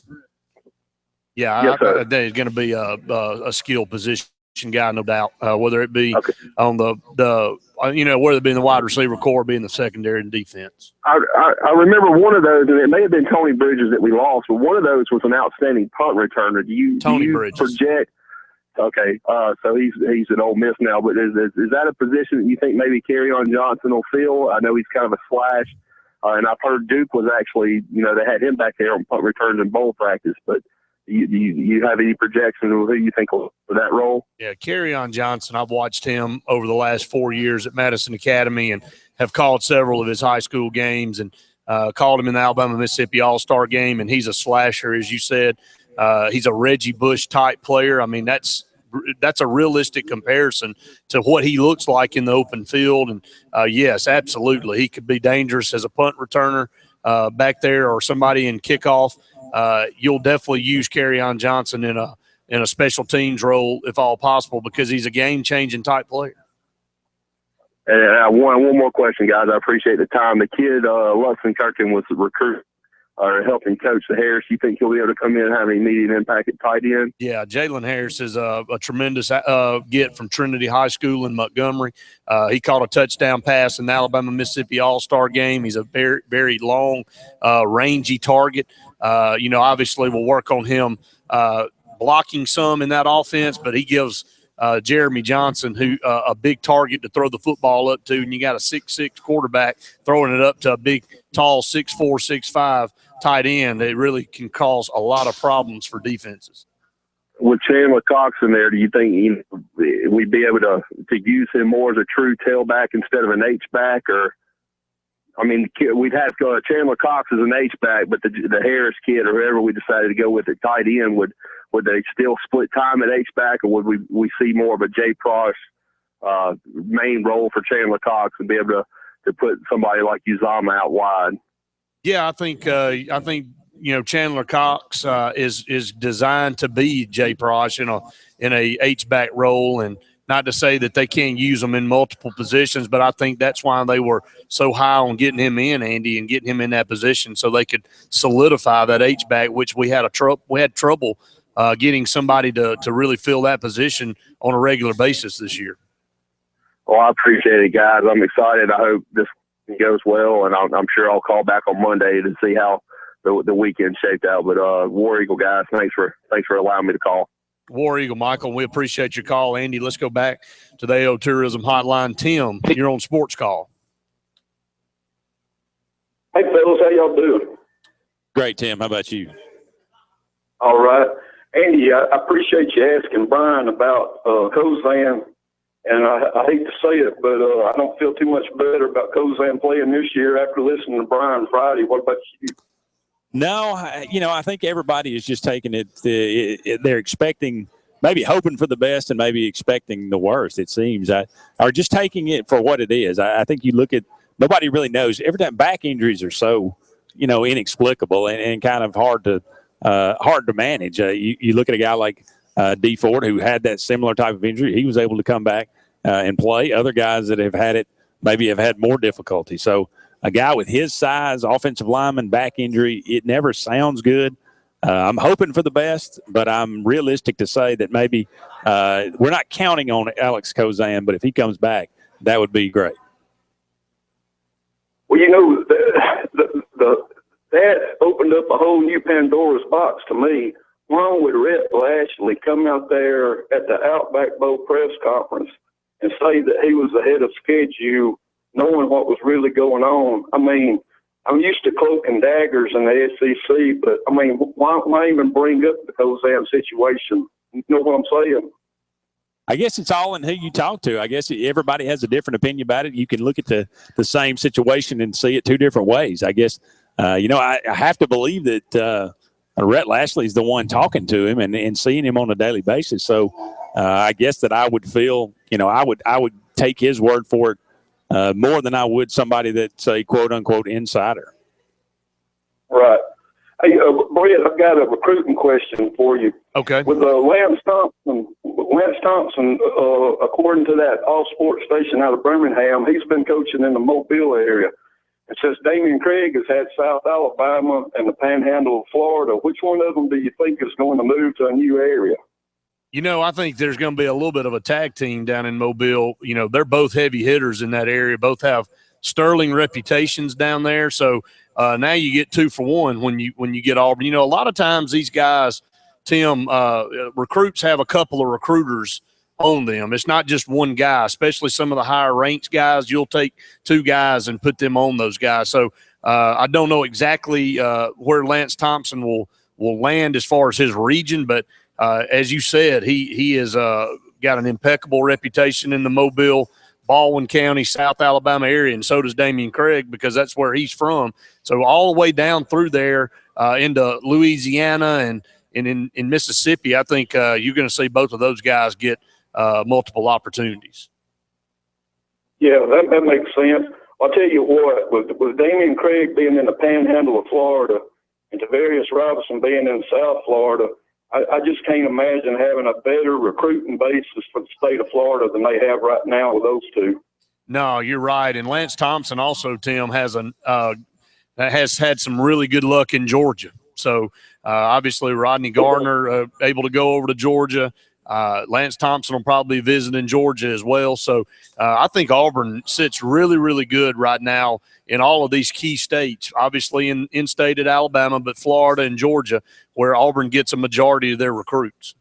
Yeah,
yes,
I think he's going to be a skill position guy, no doubt. Whether it be on whether it be in the wide receiver core, or be in the secondary and defense.
I remember one of those, and it may have been Tony Bridges that we lost, but one of those was an outstanding punt returner. Do you project? Okay, so he's at Ole Miss now, but is that a position that you think maybe Kerryon Johnson will fill? I know he's kind of a slash, and I've heard Duke was actually, they had him back there on punt returns in bowl practice, but do you have any projection of who you think will for that role?
Yeah, Kerryon Johnson, I've watched him over the last 4 years at Madison Academy and have called several of his high school games and called him in the Alabama-Mississippi All-Star game, and he's a slasher, as you said. He's a Reggie Bush-type player. I mean, that's a realistic comparison to what he looks like in the open field. And, yes, absolutely, he could be dangerous as a punt returner back there or somebody in kickoff. You'll definitely use Kerryon Johnson in a special teams role if all possible because he's a game-changing type player.
And one more question, guys. I appreciate the time. The kid, Luxon Kirkin, was the recruit or helping coach the Harris. You think he'll be able to come in and have an immediate impact at tight end?
Yeah, Jalen Harris is a tremendous get from Trinity High School in Montgomery. He caught a touchdown pass in the Alabama-Mississippi All-Star game. He's a very, very long, rangy target. Obviously we'll work on him blocking some in that offense, but he gives Jeremy Johnson, who a big target to throw the football up to, and you got a 6'6" quarterback throwing it up to a big, tall 6'4", 6'5" tight end. It really can cause a lot of problems for defenses.
With Chandler Cox in there, do you think we'd be able to use him more as a true tailback instead of an H-back? Or, I mean, we'd have Chandler Cox as an H-back, but the Harris kid or whoever we decided to go with at tight end, would they still split time at H-back, or would we see more of a Jay Prosh main role for Chandler Cox and be able to put somebody like Uzama out wide?
Yeah, I think Chandler Cox is designed to be Jay Prosh in a H-back role, and not to say that they can't use him in multiple positions, but I think that's why they were so high on getting him in, Andy, and getting him in that position so they could solidify that H-back, which we had trouble getting somebody to really fill that position on a regular basis this year.
Well, I appreciate it, guys. I'm excited. I hope this goes well, and I'm sure I'll call back on Monday to see how the weekend shaped out. But War Eagle, guys, thanks for allowing me to call.
War Eagle, Michael, we appreciate your call. Andy, let's go back to the AO Tourism Hotline. Tim, you're on Sports Call.
Hey, fellas, how y'all doing?
Great, Tim. How about you?
All right.
Andy, I appreciate you asking Brian about Kozan. And I hate to say it, but I don't feel too much better about Kozan playing this year after listening to Brian Friday. What about you?
No, I think everybody is just taking it. They're expecting, maybe hoping for the best and maybe expecting the worst, it seems. Or just taking it for what it is. I think you look at, nobody really knows. Every time back injuries are so, inexplicable and kind of hard to manage. You look at a guy like D Ford, who had that similar type of injury. He was able to come back and play. Other guys that have had it maybe have had more difficulty. So a guy with his size, offensive lineman, back injury, it never sounds good. I'm hoping for the best, but I'm realistic to say that maybe we're not counting on Alex Kozan, but if he comes back, that would be great.
Well, that opened up a whole new Pandora's box to me. Wrong with Rhett Lashley come out there at the Outback Bowl press conference and say that he was ahead of schedule, knowing what was really going on. I mean, I'm used to cloak and daggers in the SEC, but, why even bring up the Kozan situation? You know what I'm saying?
I guess it's all in who you talk to. I guess everybody has a different opinion about it. You can look at the same situation and see it two different ways. I guess, I have to believe that Rhett Lashley is the one talking to him and seeing him on a daily basis. So I guess that I would feel, I would take his word for it more than I would somebody that's a quote-unquote insider.
Right. Hey, Brett, I've got a recruiting question for you.
Okay.
With Lance Thompson, according to that all-sports station out of Birmingham, he's been coaching in the Mobile area. And since Damian Craig has had South Alabama and the Panhandle of Florida, which one of them do you think is going to move to a new area?
I think there's going to be a little bit of a tag team down in Mobile. They're both heavy hitters in that area. Both have sterling reputations down there. So now you get 2 for 1 when you get Auburn. A lot of times these guys, Tim, recruits have a couple of recruiters on them. It's not just one guy, especially some of the higher ranked guys. You'll take 2 guys and put them on those guys. So I don't know exactly where Lance Thompson will land as far as his region, but as you said, he has got an impeccable reputation in the Mobile, Baldwin County, South Alabama area, and so does Damian Craig because that's where he's from. So all the way down through there into Louisiana and in Mississippi, I think you're going to see both of those guys get multiple opportunities.
Yeah, that makes sense. I'll tell you what, with Damian Craig being in the Panhandle of Florida and Tavarius Robinson being in South Florida, I just can't imagine having a better recruiting basis for the state of Florida than they have right now with those 2.
No, you're right. And Lance Thompson also, Tim, has had some really good luck in Georgia. So obviously Rodney Gardner able to go over to Georgia. Lance Thompson will probably visit in Georgia as well. So I think Auburn sits really, really good right now in all of these key states, obviously in state at Alabama, but Florida and Georgia, where Auburn gets a majority of their recruits.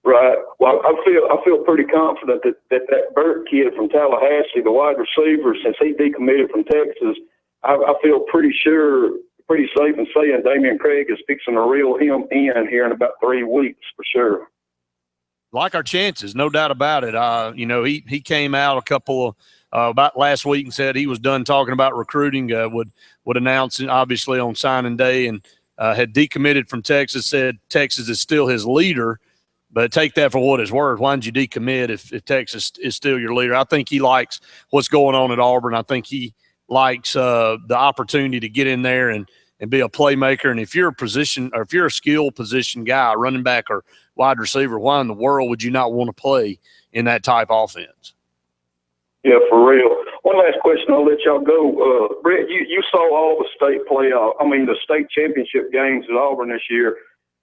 Right. Well, I feel pretty confident that Burt kid from Tallahassee, the wide receiver, since he decommitted from Texas, I feel pretty safe in saying Damian Craig is fixing to reel him in here in about 3 weeks for sure.
Like our chances, no doubt about it. He came out a couple of about last week and said he was done talking about recruiting. Would announce obviously on signing day and had decommitted from Texas. Said Texas is still his leader, but take that for what it's worth. Why did you decommit if Texas is still your leader? I think he likes what's going on at Auburn. I think he likes the opportunity to get in there and be a playmaker. And if you're a skill position guy, running back or wide receiver, why in the world would you not want to play in that type offense?
Yeah, for real. One last question, I'll let y'all go. Brett, you saw all the state championship games at Auburn this year.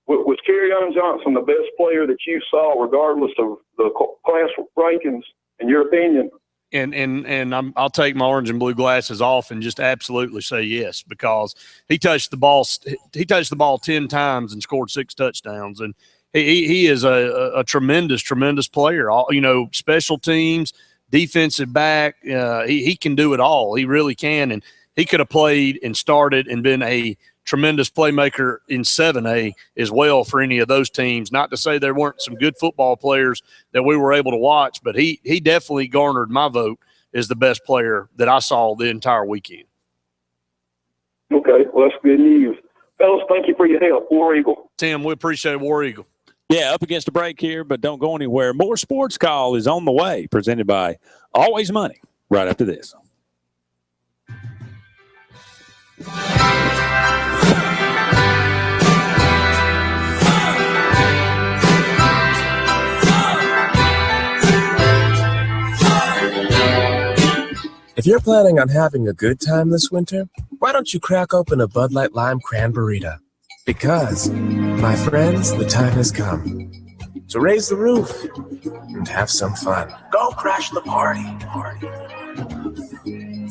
Was Kerryon Johnson the best player that you saw, regardless of the class rankings, in your opinion?
And I'll take my orange and blue glasses off and just absolutely say yes, because he touched the ball 10 times and scored 6 touchdowns, and he is a tremendous player. Special teams, defensive back, he can do it all. He really can, and he could have played and started and been a tremendous playmaker in 7A as well for any of those teams. Not to say there weren't some good football players that we were able to watch, but he definitely garnered my vote as the best player that I saw the entire weekend.
Okay, well, that's good news. Fellas, thank you for your help. War Eagle.
Tim, we appreciate War Eagle.
Yeah, up against a break here, but don't go anywhere. More Sports Call is on the way, presented by Always Money, right after this.
If you're planning on having a good time this winter, why don't you crack open a Bud Light Lime Cran-Burrito? Because, my friends, the time has come to raise the roof and have some fun. Go crash the party.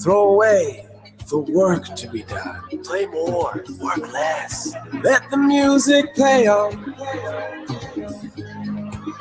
Throw away the work to be done. Play more, work less. Let the music play on.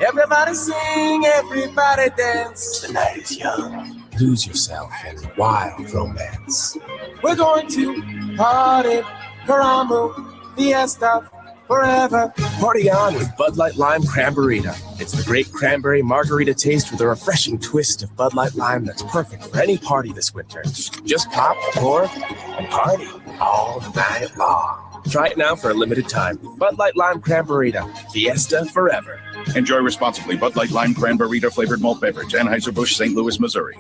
Everybody sing, everybody dance. The night is young. Lose yourself in wild romance. We're going to party, caramba, fiesta, forever. Party on with Bud Light Lime Cran-Burrito. It's the great cranberry margarita taste with a refreshing twist of Bud Light Lime that's perfect for any party this winter. Just pop, pour, and party all night long. Try it now for a limited time. Bud Light Lime Cran-Burrito. Fiesta forever.
Enjoy responsibly. Bud Light Lime Cran-Burrito flavored malt beverage. Anheuser-Busch, St. Louis, Missouri.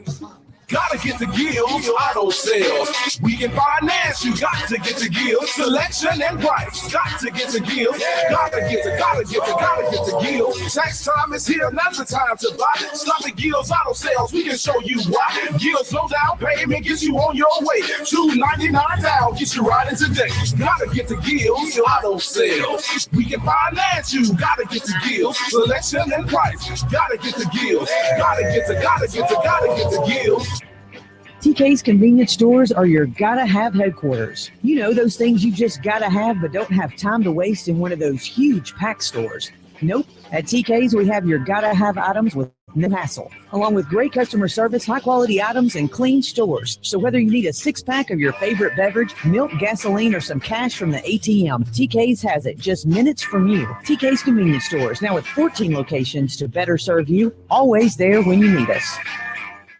Gotta get the Gills auto sales. We can finance you. Got to get the Gills selection and price. Got to get the Gills. Gotta get the Gills. Tax time is here. Now's the time to buy. Stop the Gills auto sales. We can show you why. Gills low down payment gets you on your way. $2.99 down gets you riding today. Gotta get the Gills auto sales. We can finance you. Gotta get the Gills selection and price. Gotta get the Gills. Gotta get the Gills.
TK's convenience stores are your gotta-have headquarters. You know, those things you just gotta have but don't have time to waste in one of those huge pack stores. Nope. At TK's, we have your gotta-have items with no hassle, along with great customer service, high-quality items, and clean stores. So whether you need a six-pack of your favorite beverage, milk, gasoline, or some cash from the ATM, TK's has it just minutes from you. TK's convenience stores, now with 14 locations to better serve you, always there when you need us.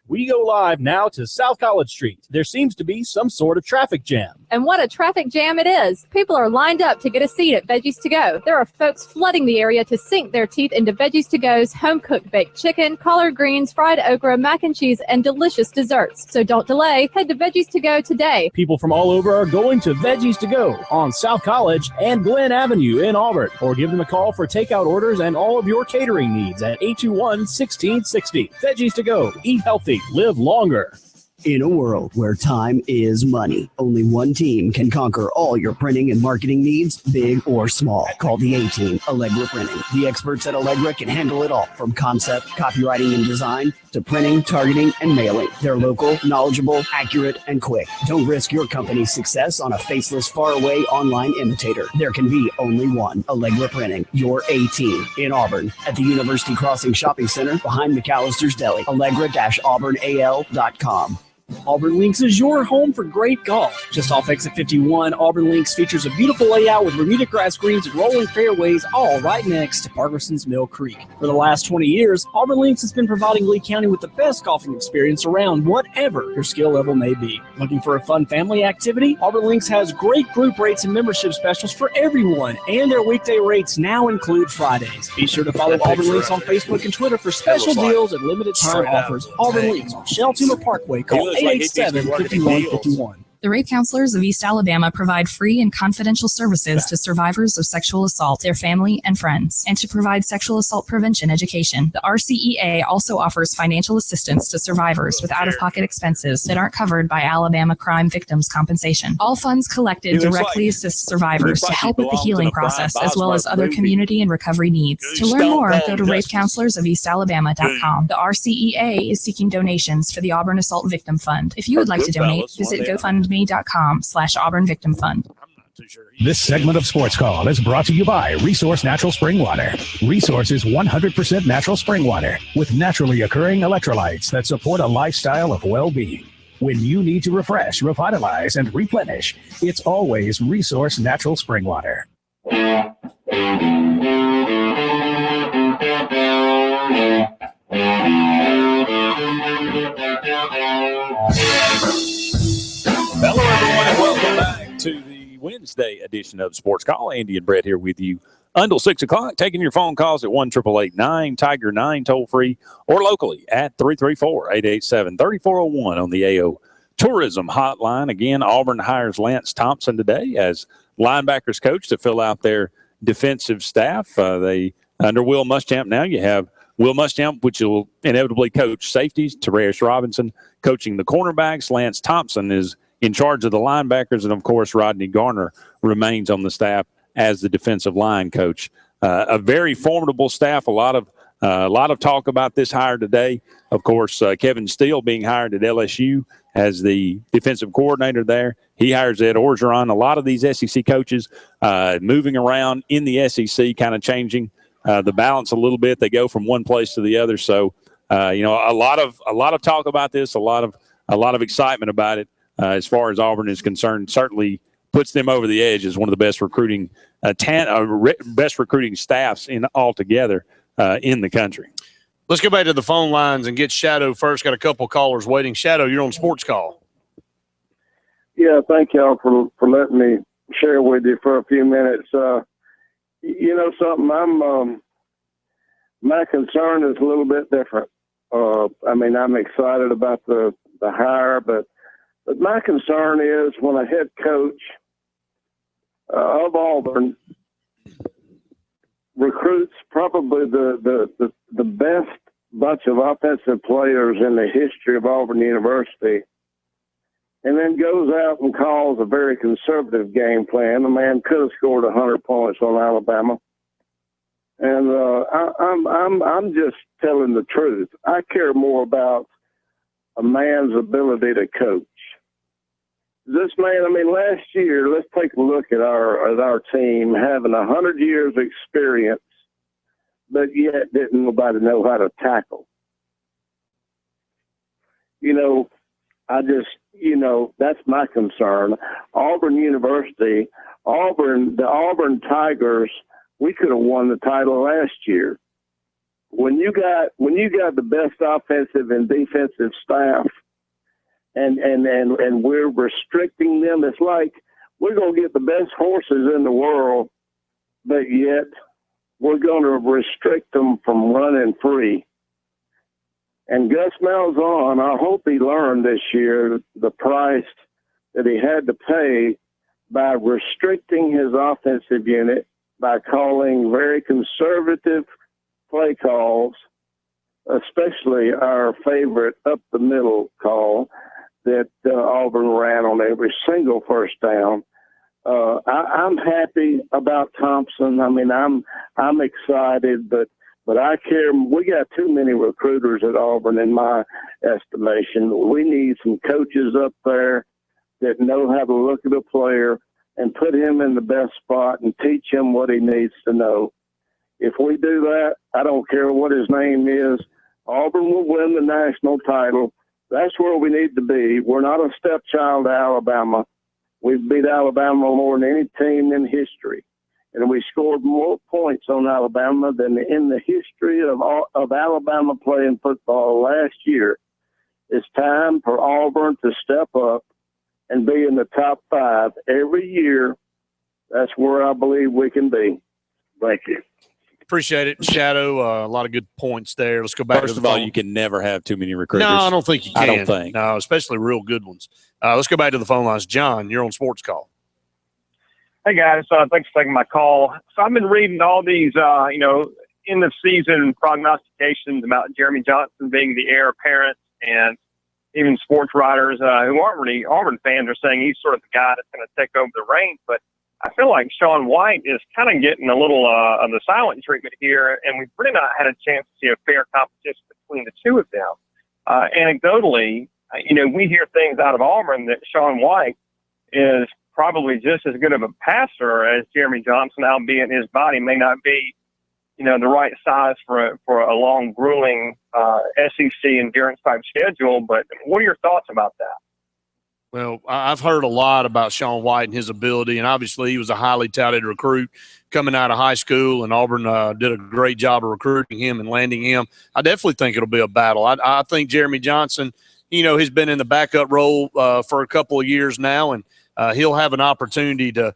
We go live now to South College Street. There seems to be some sort of traffic jam.
And what a traffic jam it is. People are lined up to get a seat at Veggies To Go. There are folks flooding the area to sink their teeth into Veggies To Go's home-cooked baked chicken, collard greens, fried okra, mac and cheese, and delicious desserts. So don't delay. Head to Veggies To Go today.
People from all over are going to Veggies To Go on South College and Glen Avenue in Auburn. Or give them a call for takeout orders and all of your catering needs at 821-1660. Veggies To Go. Eat healthy. Live longer.
In a world where time is money, only one team can conquer all your printing and marketing needs, big or small. Call the A-Team, Allegra Printing. The experts at Allegra can handle it all, from concept, copywriting, and design to printing, targeting, and mailing. They're local, knowledgeable, accurate, and quick. Don't risk your company's success on a faceless, faraway online imitator. There can be only one. Allegra Printing, your A-Team in Auburn at the University Crossing Shopping Center behind McAllister's Deli. Allegra-auburnal.com.
Auburn Links is your home for great golf. Just off exit 51, Auburn Links features a beautiful layout with Bermuda grass greens and rolling fairways, all right next to Parkinson's Mill Creek. For the last 20 years, Auburn Links has been providing Lee County with the best golfing experience around whatever your skill level may be. Looking for a fun family activity? Auburn Links has great group rates and membership specials for everyone, and their weekday rates now include Fridays. Be sure to follow Auburn Links on Facebook and Twitter for special deals and limited time offers. Auburn Links on Sheltuma Parkway. Call 887-5151.
The Rape Counselors of East Alabama provide free and confidential services to survivors of sexual assault, their family, and friends, and to provide sexual assault prevention education. The RCEA also offers financial assistance to survivors with out-of-pocket expenses that aren't covered by Alabama Crime Victims Compensation. All funds collected directly assist survivors to help with the healing process, as well as other community and recovery needs. To learn more, go to rapecounselorsofeastalabama.com. The RCEA is seeking donations for the Auburn Assault Victim Fund. If you would like to donate, visit GoFundMe.com/Auburn Victim Fund.
This segment of Sports Call is brought to you by Resource Natural Spring Water. Resource is 100% natural spring water with naturally occurring electrolytes that support a lifestyle of well-being. When you need to refresh, revitalize, and replenish, it's always Resource Natural Spring Water.
Hello, everyone, and welcome back to the Wednesday edition of Sports Call. Andy and Brett here with you until 6 o'clock, taking your phone calls at 1-888-9-TIGER-9 toll-free or locally at 334-887-3401 on the AO Tourism Hotline. Again, Auburn hires Lance Thompson today as linebackers coach to fill out their defensive staff. They under Will Muschamp now. You have Will Muschamp, which will inevitably coach safeties. Terrence Robinson coaching the cornerbacks. Lance Thompson is in charge of the linebackers, and of course, Rodney Garner remains on the staff as the defensive line coach. A very formidable staff. A lot of talk about this hire today. Of course, Kevin Steele being hired at LSU as the defensive coordinator there. He hires Ed Orgeron. A lot of these SEC coaches moving around in the SEC, kind of changing the balance a little bit. They go from one place to the other. So, a lot of talk about this. A lot of excitement about it as far as Auburn is concerned. Certainly puts them over the edge as one of the best recruiting staffs in altogether in the country.
Let's go back to the phone lines and get Shadow first. Got a couple callers waiting. Shadow, you're on Sports Call.
Yeah, thank y'all for letting me share with you for a few minutes. You know something, my concern is a little bit different. I'm excited about the hire, but my concern is when a head coach of Auburn recruits probably the best bunch of offensive players in the history of Auburn University, and then goes out and calls a very conservative game plan. The man could have scored 100 points on Alabama. And I'm just telling the truth. I care more about a man's ability to coach. This man, last year, let's take a look at our team having 100 years experience, but yet didn't nobody know how to tackle. That's my concern. Auburn University, the Auburn Tigers, we could have won the title last year. When you got the best offensive and defensive staff, and we're restricting them, it's like we're going to get the best horses in the world, but yet we're going to restrict them from running free. And Gus Malzahn, I hope he learned this year the price that he had to pay by restricting his offensive unit, by calling very conservative play calls, especially our favorite up the middle call that Auburn ran on every single first down. I'm happy about Thompson. I'm excited, but I care. We got too many recruiters at Auburn, in my estimation. We need some coaches up there that know how to look at a player and put him in the best spot and teach him what he needs to know. If we do that, I don't care what his name is, Auburn will win the national title. That's where we need to be. We're not a stepchild of Alabama. We've beat Alabama more than any team in history. And we scored more points on Alabama than in the history of Alabama playing football last year. It's time for Auburn to step up and be in the top 5 every year. That's where I believe we can be. Thank you.
Appreciate it, Shadow. A lot of good points there. Let's go back.
First of all, you can never have too many recruiters.
No, I don't think you can.
I don't think.
No, especially real good ones. Let's go back to the phone lines. John, you're on Sports Call.
Hey, guys. Thanks for taking my call. So I've been reading all these, end of season prognostications about Jeremy Johnson being the heir apparent, and even sports writers who aren't really Auburn fans are saying he's sort of the guy that's going to take over the reins. But I feel like Sean White is kind of getting a little of the silent treatment here, and we've really not had a chance to see a fair competition between the two of them. Anecdotally, we hear things out of Auburn that Sean White is probably just as good of a passer as Jeremy Johnson, albeit his body may not be, the right size for a long, grueling SEC endurance type schedule. But what are your thoughts about that?
Well, I've heard a lot about Sean White and his ability, and obviously he was a highly touted recruit coming out of high school, and Auburn did a great job of recruiting him and landing him. I definitely think it'll be a battle. I think Jeremy Johnson, he's been in the backup role for a couple of years now, and he'll have an opportunity to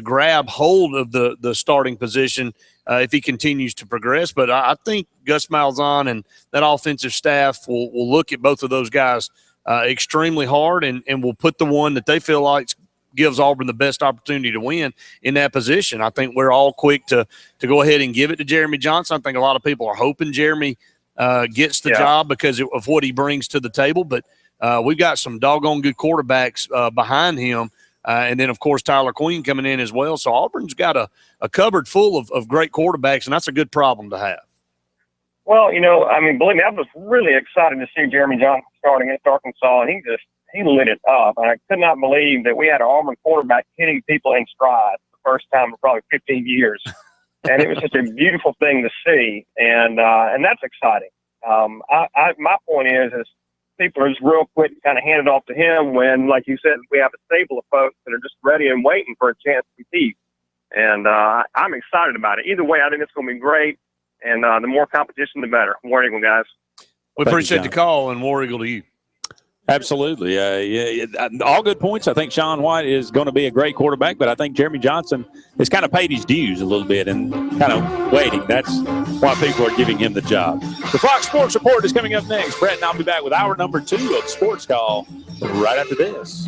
grab hold of the starting position if he continues to progress. But I think Gus Malzahn and that offensive staff will look at both of those guys extremely hard and will put the one that they feel like gives Auburn the best opportunity to win in that position. I think we're all quick to go ahead and give it to Jeremy Johnson. I think a lot of people are hoping Jeremy gets the job because of what he brings to the table. But we've got some doggone good quarterbacks behind him. And then, of course, Tyler Queen coming in as well. So Auburn's got a cupboard full of great quarterbacks, and that's a good problem to have.
Well, believe me, I was really excited to see Jeremy Johnson starting at Arkansas, and he lit it up. And I could not believe that we had an Auburn quarterback hitting people in stride the first time in probably 15 years. And it was just a beautiful thing to see, and that's exciting. My point is people are just real quick to kind of hand it off to him when, like you said, we have a stable of folks that are just ready and waiting for a chance to compete. And I'm excited about it. Either way, I think it's going to be great. And the more competition, the better. War Eagle, guys.
We appreciate the call, and War Eagle to you.
Absolutely. All good points. I think Sean White is going to be a great quarterback, but I think Jeremy Johnson has kind of paid his dues a little bit and kind of waiting. That's why people are giving him the job. The Fox Sports Report is coming up next. Brett and I'll be back with hour number 2 of Sports Call right after this.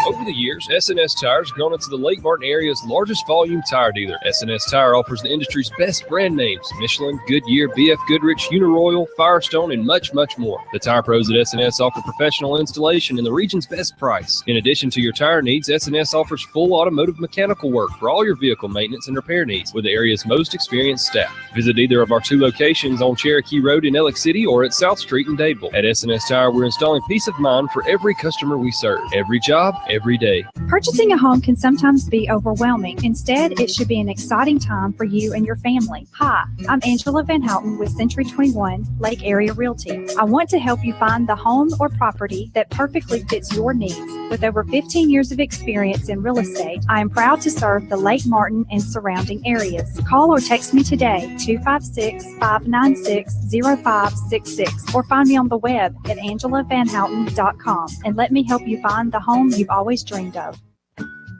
Over the years, SNS Tire has grown into the Lake Martin area's largest volume tire dealer. SNS Tire offers the industry's best brand names: Michelin, Goodyear, BF Goodrich, Uniroyal, Firestone, and much, much more. The tire pros at SNS offer professional installation and the region's best price. In addition to your tire needs, SNS offers full automotive mechanical work for all your vehicle maintenance and repair needs with the area's most experienced staff. Visit either of our 2 locations on Cherokee Road in Ellick City or at South Street in Dadeville. At SNS Tire, we're installing peace of mind for every customer we serve. Every job, every day.
Purchasing a home can sometimes be overwhelming. Instead, it should be an exciting time for you and your family. Hi, I'm Angela Van Houten with Century 21 Lake Area Realty. I want to help you find the home or property that perfectly fits your needs. With over 15 years of experience in real estate, I am proud to serve the Lake Martin and surrounding areas. Call or text me today, 256-596-0566, or find me on the web at angelavanhouten.com and let me help you find the home you've always dreamed of.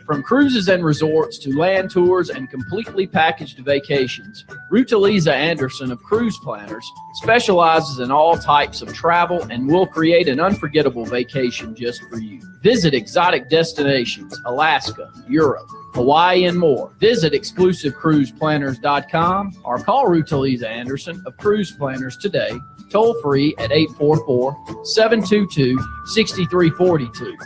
From cruises and resorts to land tours and completely packaged vacations, Ruta Lisa Anderson of Cruise Planners specializes in all types of travel and will create an unforgettable vacation just for you. Visit exotic destinations, Alaska, Europe, Hawaii, and more. Visit exclusivecruiseplanners.com or call Ruta Lisa Anderson of Cruise Planners today, toll free at 844-722-6342.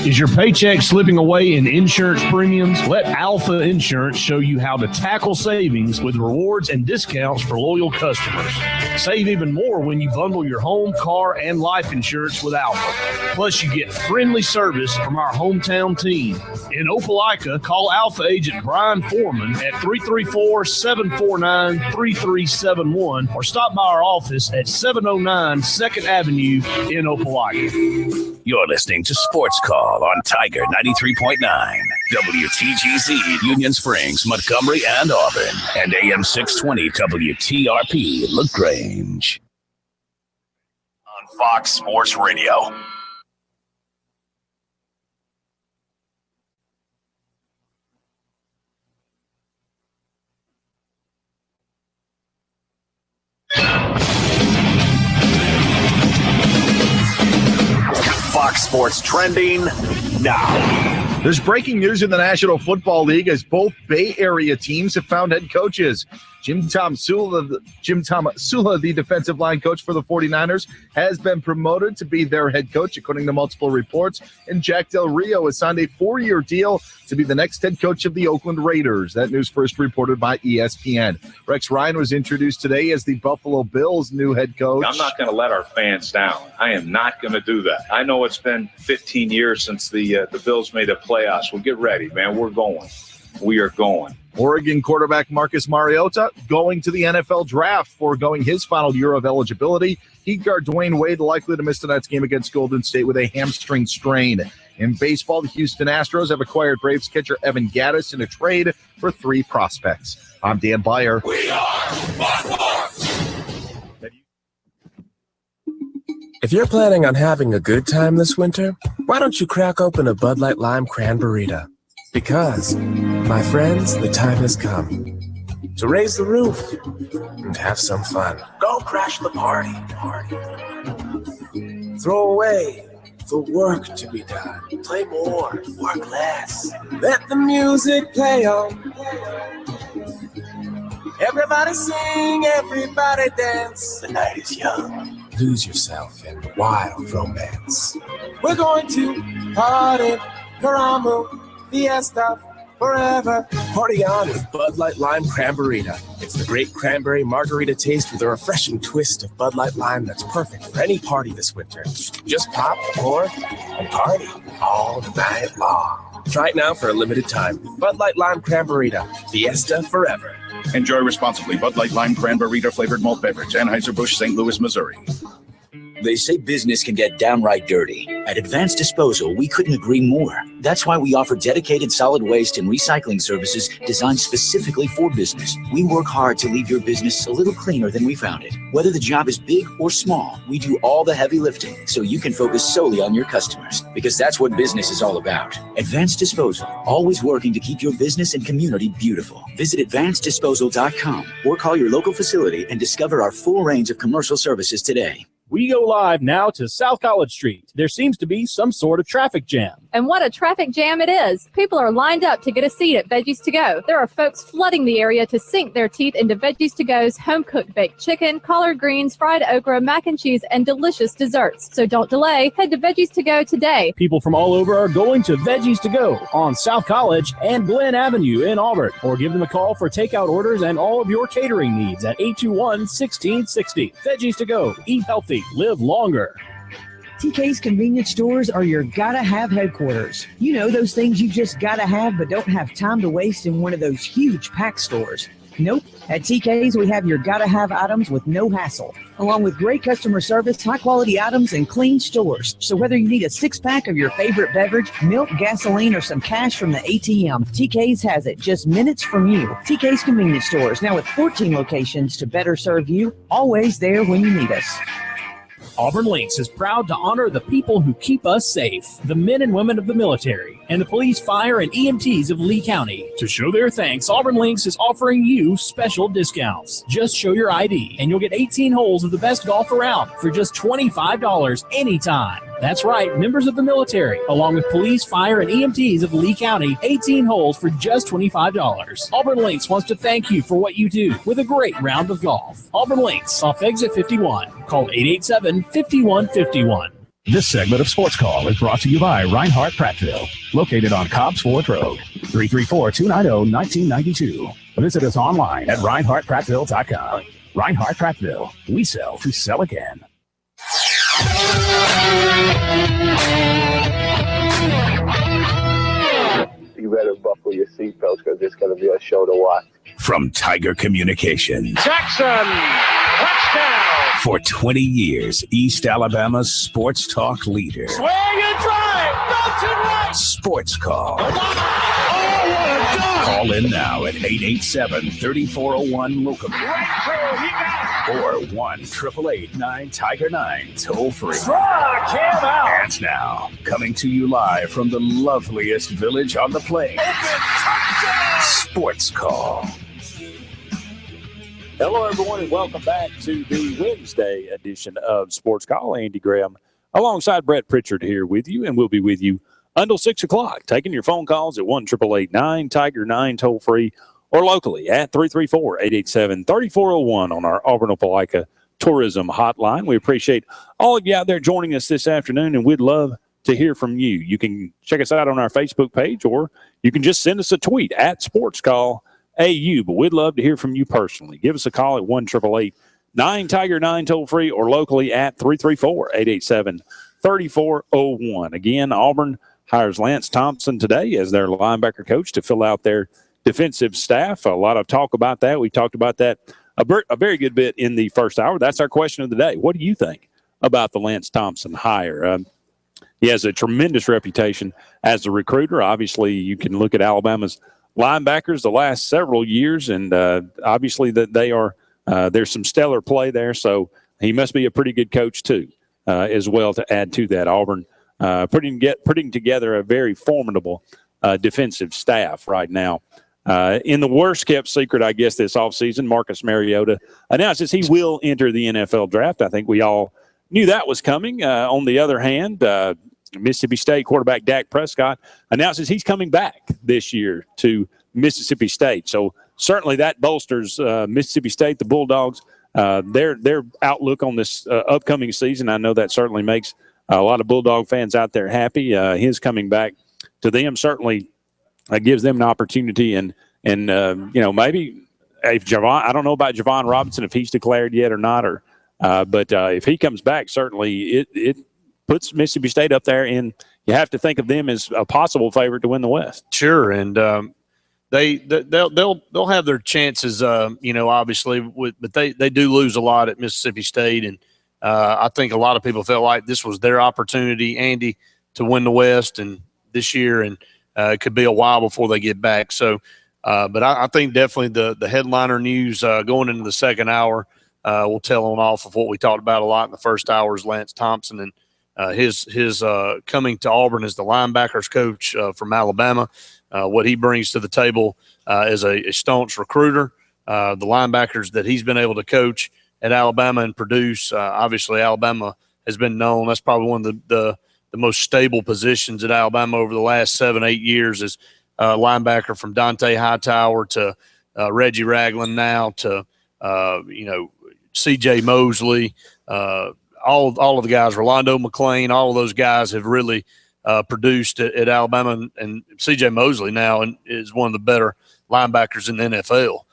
Is your paycheck slipping away in insurance premiums? Let Alpha Insurance show you how to tackle savings with rewards and discounts for loyal customers. Save even more when you bundle your home, car, and life insurance with Alpha. Plus, you get friendly service from our hometown team. In Opelika, call Alpha agent Brian Foreman at 334-749-3371 or stop by our office at 709 2nd Avenue in Opelika.
You're listening to Sports Call on Tiger 93.9, WTGZ, Union Springs, Montgomery, and Auburn, and AM 620 WTRP, LaGrange.
On Fox Sports Radio. Fox Sports trending now.
There's breaking news in the National Football League as both Bay Area teams have found head coaches. Jim Tomsula, the defensive line coach for the 49ers, has been promoted to be their head coach, according to multiple reports. And Jack Del Rio has signed a 4-year deal to be the next head coach of the Oakland Raiders. That news first reported by ESPN. Rex Ryan was introduced today as the Buffalo Bills' new head coach.
I'm not going to let our fans down. I am not going to do that. I know it's been 15 years since the Bills made the playoffs. Well, get ready, man. We're going. We are going.
Oregon quarterback Marcus Mariota going to the NFL draft, foregoing his final year of eligibility. Heat guard Dwayne Wade likely to miss tonight's game against Golden State with a hamstring strain. In baseball, the Houston Astros have acquired Braves catcher Evan Gattis in a trade for 3 prospects. I'm Dan Byer.
We are
If you're planning on having a good time this winter, why don't you crack open a Bud Light Lime Cran-Burrito? Because, my friends, the time has come to raise the roof and have some fun. Go crash the party. Throw away the work to be done. Play more, work less. Let the music play on.
Everybody sing, everybody dance.
The night is young. Lose yourself in wild romance.
We're going to party, caramba, fiesta, forever.
Party on with Bud Light Lime Cran-Burrito. It's the great cranberry margarita taste with a refreshing twist of Bud Light Lime that's perfect for any party this winter. Just pop, pour, and party all night long. Try it now for a limited time. Bud Light Lime Cran-Burrito. Fiesta forever.
Enjoy responsibly. Bud Light Lime Cran-Burrito flavored malt beverage. Anheuser-Busch, St. Louis, Missouri.
They say business can get downright dirty. At Advanced Disposal, we couldn't agree more. That's why we offer dedicated solid waste and recycling services designed specifically for business. We work hard to leave your business a little cleaner than we found it. Whether the job is big or small, we do all the heavy lifting so you can focus solely on your customers, because that's what business is all about. Advanced Disposal, always working to keep your business and community beautiful. Visit advanceddisposal.com or call your local facility and discover our full range of commercial services today.
We go live now to South College Street. There seems to be some sort of traffic jam.
And what a traffic jam it is. People are lined up to get a seat at Veggies to Go. There are folks flooding the area to sink their teeth into Veggies to Go's home-cooked baked chicken, collard greens, fried okra, mac and cheese, and delicious desserts. So don't delay. Head to Veggies to Go today.
People from all over are going to Veggies to Go on South College and Glen Avenue in Auburn. Or give them a call for takeout orders and all of your catering needs at 821-1660. Veggies to Go. Eat healthy. Live longer.
TK's convenience stores are your gotta-have headquarters. You know, those things you just gotta have but don't have time to waste in one of those huge pack stores. Nope. At TK's, we have your gotta-have items with no hassle, along with great customer service, high-quality items, and clean stores. So whether you need a six-pack of your favorite beverage, milk, gasoline, or some cash from the ATM, TK's has it just minutes from you. TK's Convenience Stores, now with 14 locations to better serve you, always there when you need us.
Auburn Links is proud to honor the people who keep us safe, the men and women of the military, and the police, fire, and EMTs of Lee County. To show their thanks, Auburn Links is offering you special discounts. Just show your ID, and you'll get 18 holes of the best golf around for just $25 anytime. That's right, members of the military, along with police, fire, and EMTs of Lee County, 18 holes for just $25. Auburn Links wants to thank you for what you do with a great round of golf. Auburn Links off Exit 51. Call 887-5151.
This segment of Sports Call is brought to you by Reinhardt Prattville, located on Cobb's Ford Road, 334-290-1992. Visit us online at ReinhardtPrattville.com. Reinhardt Prattville, we sell to sell again.
You better buckle your seatbelts because it's going to be a show to watch.
From Tiger Communications.
Jackson, touchdown.
For 20 years, East Alabama's sports talk leader.
Where you drive, Belton right.
Sports Call. Call in now at 887-3401 or 1-888-9-TIGER-9 toll free.
Struck him out.
And now, coming to you live from the loveliest village on the plains, Sports Call.
Hello, everyone, and welcome back to the Wednesday edition of Sports Call. Andy Graham alongside Brett Pritchard here with you, and we'll be with you until 6 o'clock, taking your phone calls at 1-888-9-TIGER-9 toll free or locally at 334-887-3401 on our Auburn Opelika Tourism Hotline. We appreciate all of you out there joining us this afternoon, and we'd love to hear from you. You can check us out on our Facebook page, or you can just send us a tweet at Sportscall AU, but we'd love to hear from you personally. Give us a call at 1-888-9-TIGER-9 toll-free, or locally at 334-887-3401. Again, Auburn hires Lance Thompson today as their linebacker coach to fill out their defensive staff. A lot of talk about that. We talked about that a very good bit in the first hour. That's our question of the day. What do you think about the Lance Thompson hire? He has a tremendous reputation as a recruiter. Obviously, you can look at Alabama's linebackers the last several years, and obviously that they are there's some stellar play there. So he must be a pretty good coach too, as well. To add to that, Auburn putting together a very formidable defensive staff right now. In the worst kept secret, I guess, this offseason, Marcus Mariota announces he will enter the NFL draft. I think we all knew that was coming. On the other hand, Mississippi State quarterback Dak Prescott announces he's coming back this year to Mississippi State. So certainly that bolsters Mississippi State, the Bulldogs, their outlook on this upcoming season. I know that certainly makes a lot of Bulldog fans out there happy. His coming back to them certainly gives them an opportunity, and maybe if Javon, I don't know about Javon Robinson if he's declared yet or not, but if he comes back, certainly it puts Mississippi State up there, and you have to think of them as a possible favorite to win the West.
Sure, and they'll have their chances, obviously, but they do lose a lot at Mississippi State, and I think a lot of people felt like this was their opportunity, Andy, to win the West, and this year, and it could be a while before they get back. So, but I think definitely the headliner news going into the second hour will tell on off of what we talked about a lot in the first hour is Lance Thompson and his coming to Auburn as the linebackers coach from Alabama. What he brings to the table as a staunch recruiter, the linebackers that he's been able to coach at Alabama and produce. Obviously, Alabama has been known. That's probably one of the most stable positions at Alabama over the last 7-8 years is linebacker, from Dante Hightower to Reggie Ragland now to C.J. Mosley, all of the guys, Rolando McClain, all of those guys have really produced at Alabama, and C.J. Mosley now is one of the better linebackers in the NFL,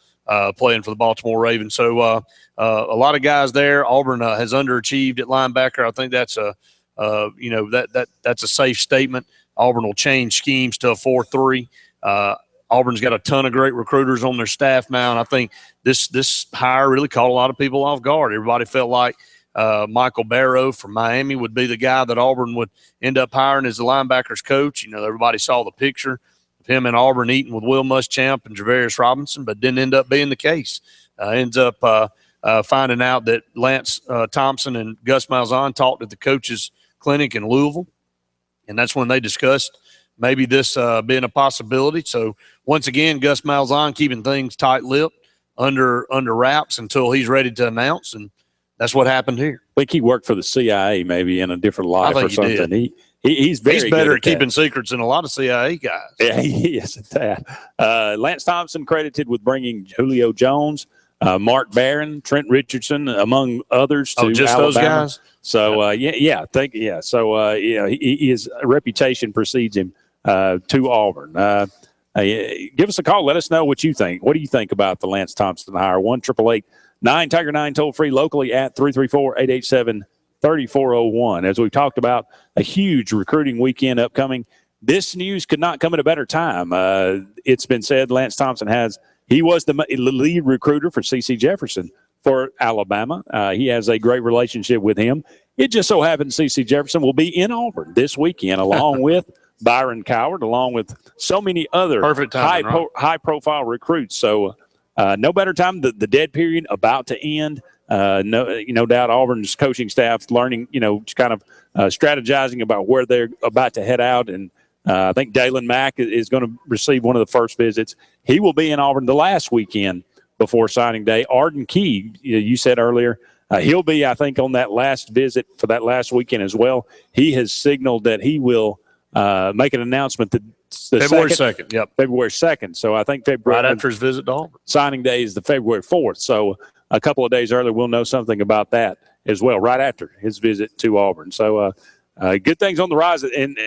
playing for the Baltimore Ravens. So a lot of guys there. Auburn has underachieved at linebacker. I think that's that's a safe statement. Auburn will change schemes to a 4-3. Auburn's got a ton of great recruiters on their staff now, and I think this hire really caught a lot of people off guard. Everybody felt like Michael Barrow from Miami would be the guy that Auburn would end up hiring as the linebackers coach. Everybody saw the picture of him in Auburn eating with Will Muschamp and Javarius Robinson, but didn't end up being the case. Ends up finding out that Lance Thompson and Gus Malzahn talked at the coaches' clinic in Louisville, and that's when they discussed maybe this being a possibility. So once again, Gus Malzahn keeping things tight-lipped, under wraps until he's ready to announce, and that's what happened here.
I think he worked for the CIA maybe in a different life or something. He's
better at keeping secrets than a lot of CIA guys.
Yeah, he is at that. Lance Thompson credited with bringing Julio Jones, Mark Barron, Trent Richardson, among others, to
just
Alabama.
Those guys.
So So his reputation precedes him to Auburn. Give us a call. Let us know what you think. What do you think about the Lance Thompson hire? 1-888-9-TIGER-9 toll free locally at 334-887-3401. As we've talked about, a huge recruiting weekend upcoming. This news could not come at a better time. It's been said Lance Thompson he was the lead recruiter for C.C. Jefferson for Alabama. He has a great relationship with him. It just so happens C.C. Jefferson will be in Auburn this weekend, along with Byron Coward, along with so many other high-profile recruits. So no better time. The dead period about to end. No doubt Auburn's coaching staff learning, kind of strategizing about where they're about to head out. And I think Dalen Mack is going to receive one of the first visits. He will be in Auburn the last weekend before signing day. Arden Key, you said earlier, he'll be, I think, on that last visit for that last weekend as well. He has signaled that he will make an announcement the
February 2nd. Yep.
February 2nd. So I think February.
Right after his visit to Auburn.
Signing day is the February 4th. So a couple of days earlier, we'll know something about that as well, right after his visit to Auburn. So good things on the rise. And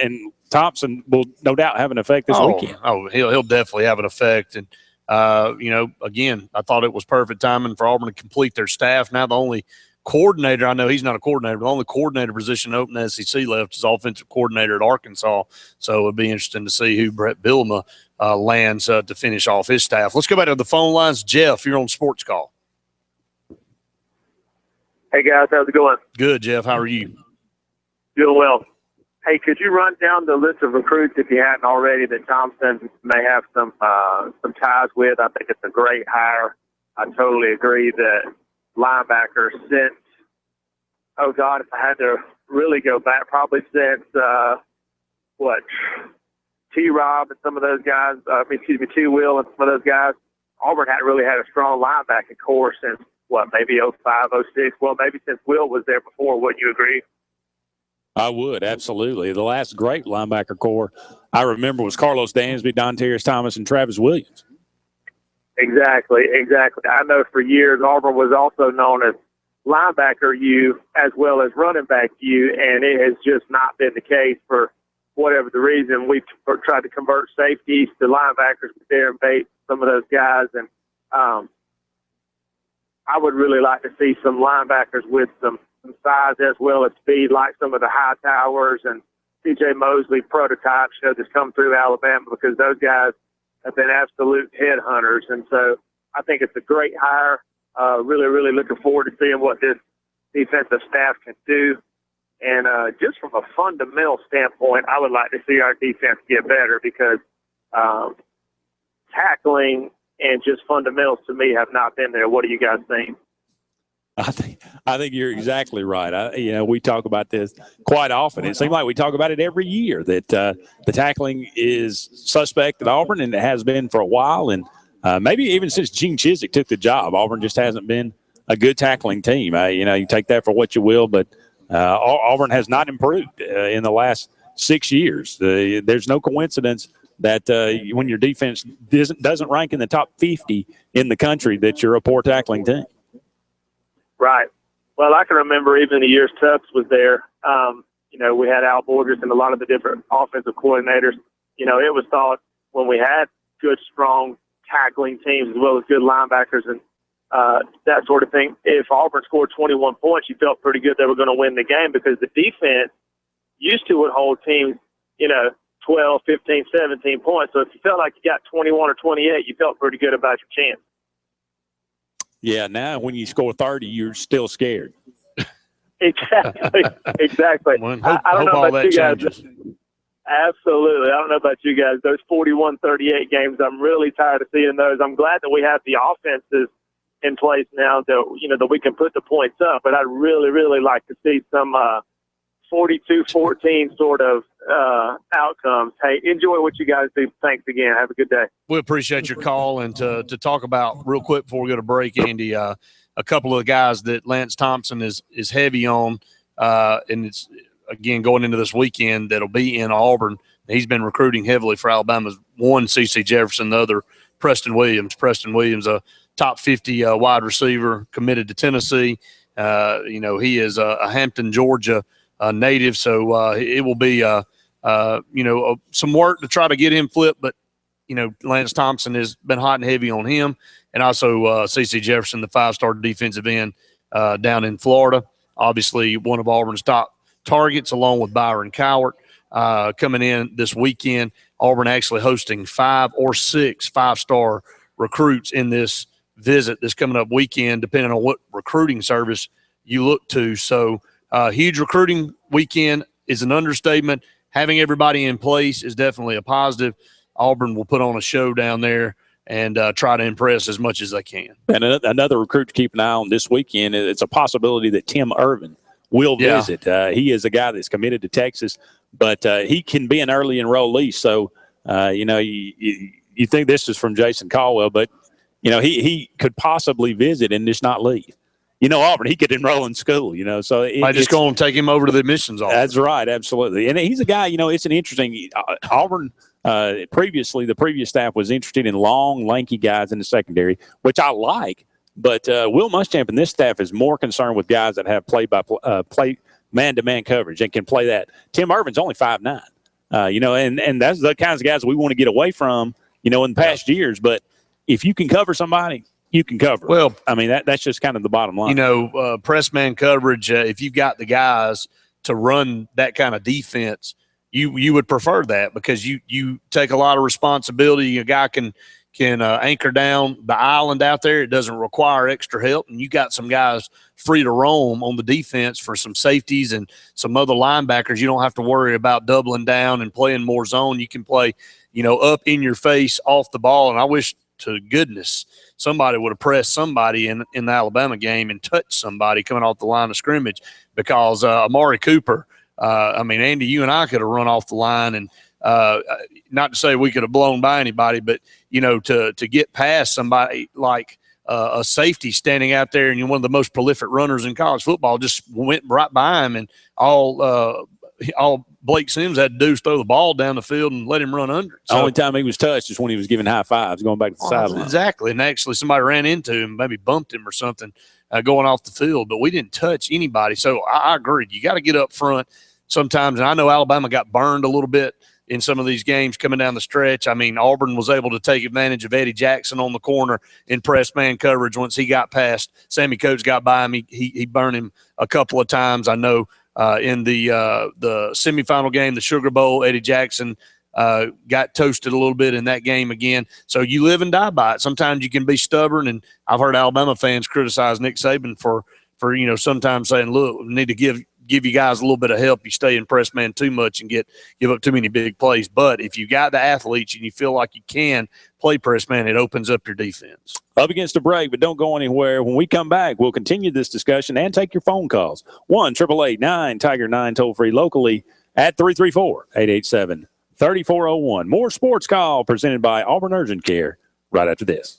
Thompson will no doubt have an effect this weekend.
Oh, he'll definitely have an effect. And, again, I thought it was perfect timing for Auburn to complete their staff. Now the only coordinator, I know he's not a coordinator, but the only coordinator position open in SEC left is offensive coordinator at Arkansas. So it'll be interesting to see who Brett Bielema lands to finish off his staff. Let's go back to the phone lines. Jeff, you're on Sports Call.
Hey, guys, how's it going?
Good, Jeff. How are you?
Doing well. Hey, could you run down the list of recruits, if you hadn't already, that Thompson may have some ties with? I think it's a great hire. I totally agree that linebacker since, if I had to really go back, probably since, T-Rob and some of those guys, T-Will and some of those guys, Auburn hadn't really had a strong linebacking core since, maybe 05, 06? Well, maybe since Will was there before. Wouldn't you agree?
I would, absolutely. The last great linebacker core I remember was Carlos Dansby, Dontarius Thomas, and Travis Williams.
Exactly. I know for years Auburn was also known as linebacker U as well as running back U, and it has just not been the case for whatever the reason. We've tried to convert safeties to linebackers with Darren Bates, some of those guys, and I would really like to see some linebackers with some size as well as speed, like some of the high towers and C.J. Mosley prototypes, that's come through Alabama, because those guys have been absolute headhunters. And so I think it's a great hire. Really, really looking forward to seeing what this defensive staff can do. And just from a fundamental standpoint, I would like to see our defense get better, because tackling and just fundamentals to me have not been there. What do you guys think?
I think you're exactly right. We talk about this quite often. It seems like we talk about it every year, that the tackling is suspect at Auburn, and it has been for a while. And maybe even since Gene Chizik took the job, Auburn just hasn't been a good tackling team. You take that for what you will, but Auburn has not improved in the last 6 years. There's no coincidence that when your defense doesn't rank in the top 50 in the country, that you're a poor tackling team.
Right. Well, I can remember even the years Tubbs was there. We had Al Borges and a lot of the different offensive coordinators. It was thought when we had good, strong tackling teams as well as good linebackers and that sort of thing, if Auburn scored 21 points, you felt pretty good they were going to win the game, because the defense used to would hold teams, 12, 15, 17 points. So if you felt like you got 21 or 28, you felt pretty good about your chance.
Yeah, now when you score 30, you're still scared.
Exactly. I don't know about you guys. Absolutely. I don't know about you guys. Those 41-38 games, I'm really tired of seeing those. I'm glad that we have the offenses in place now that we can put the points up. But I'd really, really like to see some 42-14 sort of outcomes. Hey, enjoy what you guys do. Thanks again. Have a good day.
We appreciate your call. And to talk about real quick before we go to break, Andy, a couple of the guys that Lance Thompson is heavy on, and it's, again, going into this weekend that'll be in Auburn. He's been recruiting heavily for Alabama's one, C.C. Jefferson, the other, Preston Williams. Preston Williams, a top 50 wide receiver, committed to Tennessee. He is a Hampton, Georgia native, so it will be some work to try to get him flipped, but Lance Thompson has been hot and heavy on him, and also C.C. Jefferson, the 5-star defensive end down in Florida, obviously one of Auburn's top targets, along with Byron Cowart coming in this weekend. Auburn actually hosting 5 or 6 5-star recruits in this visit this coming up weekend, depending on what recruiting service you look to. So huge recruiting weekend is an understatement. Having everybody in place is definitely a positive. Auburn will put on a show down there and try to impress as much as they can. And
another recruit to keep an eye on this weekend, it's a possibility that Tim Irvin will visit. He is a guy that's committed to Texas, but he can be an early enrollee. So, you think this is from Jason Caldwell, but, he could possibly visit and just not leave. Auburn, he could enroll in school, so
I just go and take him over to the admissions office.
That's right. Absolutely. And he's a guy, it's an interesting Auburn Previously, the previous staff was interested in long, lanky guys in the secondary, which I like. But Will Muschamp and this staff is more concerned with guys that have play man-to-man coverage and can play that. Tim Irvin's only 5'9", and that's the kinds of guys we want to get away from, in the past years. But if you can cover somebody, you can cover.
Well,
I mean, that's just kind of the bottom line.
Press man coverage, if you've got the guys to run that kind of defense, you would prefer that because you take a lot of responsibility. A guy can anchor down the island out there. It doesn't require extra help, and you got some guys free to roam on the defense for some safeties and some other linebackers. You don't have to worry about doubling down and playing more zone. You can play, up in your face off the ball. And I wish to goodness somebody would have pressed somebody in the Alabama game and touched somebody coming off the line of scrimmage because Amari Cooper, Andy, you and I could have run off the line and not to say we could have blown by anybody, but, to get past somebody like a safety standing out there and you're one of the most prolific runners in college football, just went right by him and all Blake Sims had to do is throw the ball down the field and let him run under it.
The only time he was touched is when he was giving high fives going back to the sideline.
Exactly. And actually somebody ran into him, maybe bumped him or something going off the field, but we didn't touch anybody. So I agree. You got to get up front sometimes. And I know Alabama got burned a little bit in some of these games coming down the stretch. Auburn was able to take advantage of Eddie Jackson on the corner in press man coverage once he got past. Sammy Coates got by him. He burned him a couple of times. I know in the semifinal game, the Sugar Bowl, Eddie Jackson got toasted a little bit in that game again. So you live and die by it. Sometimes you can be stubborn, and I've heard Alabama fans criticize Nick Saban for sometimes saying, look, we need to give you guys a little bit of help. You stay in press man too much and give up too many big plays. But if you got the athletes and you feel like you can play press man, it opens up your defense.
Up against a break, but don't go anywhere. When we come back, we'll continue this discussion and take your phone calls. 1-888-9-TIGER-9 toll-free locally at 334-887-3401. More Sports Call presented by Auburn Urgent Care right after this.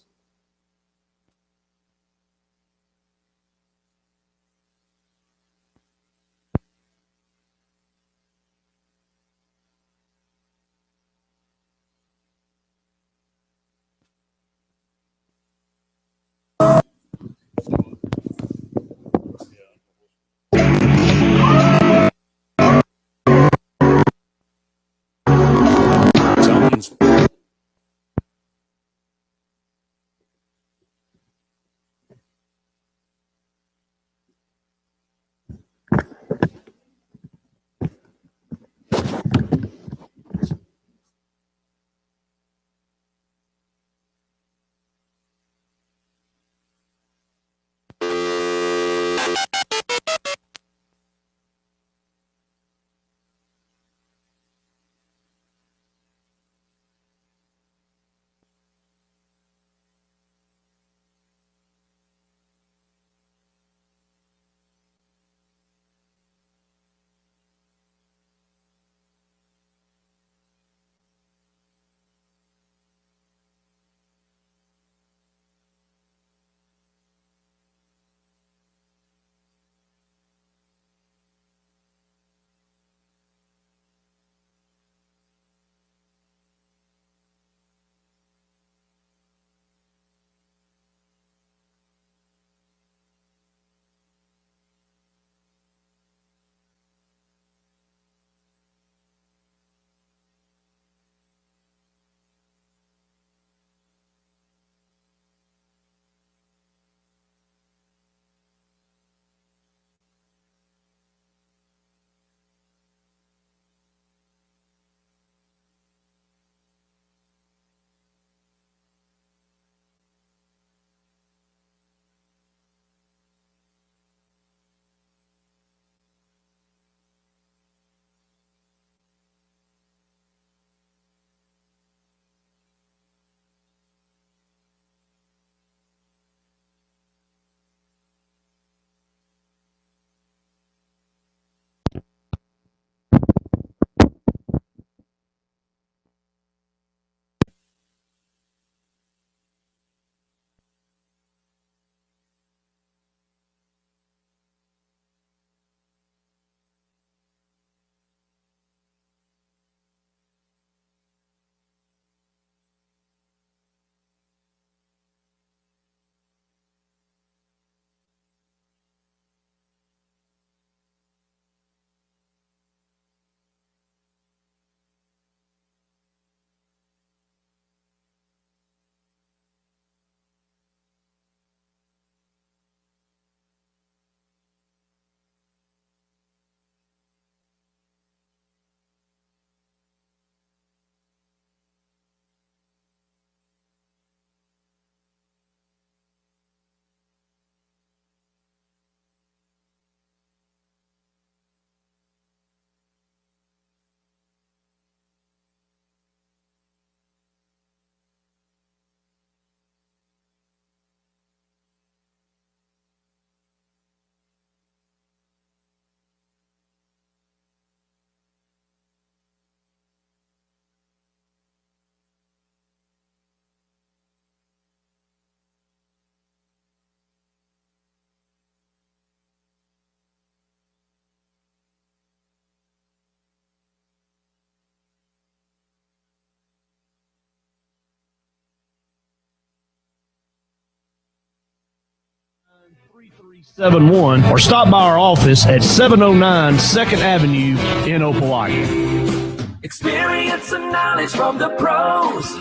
71 or stop by our office at 709 2nd Avenue in Opelika.
Experience and knowledge from the pros.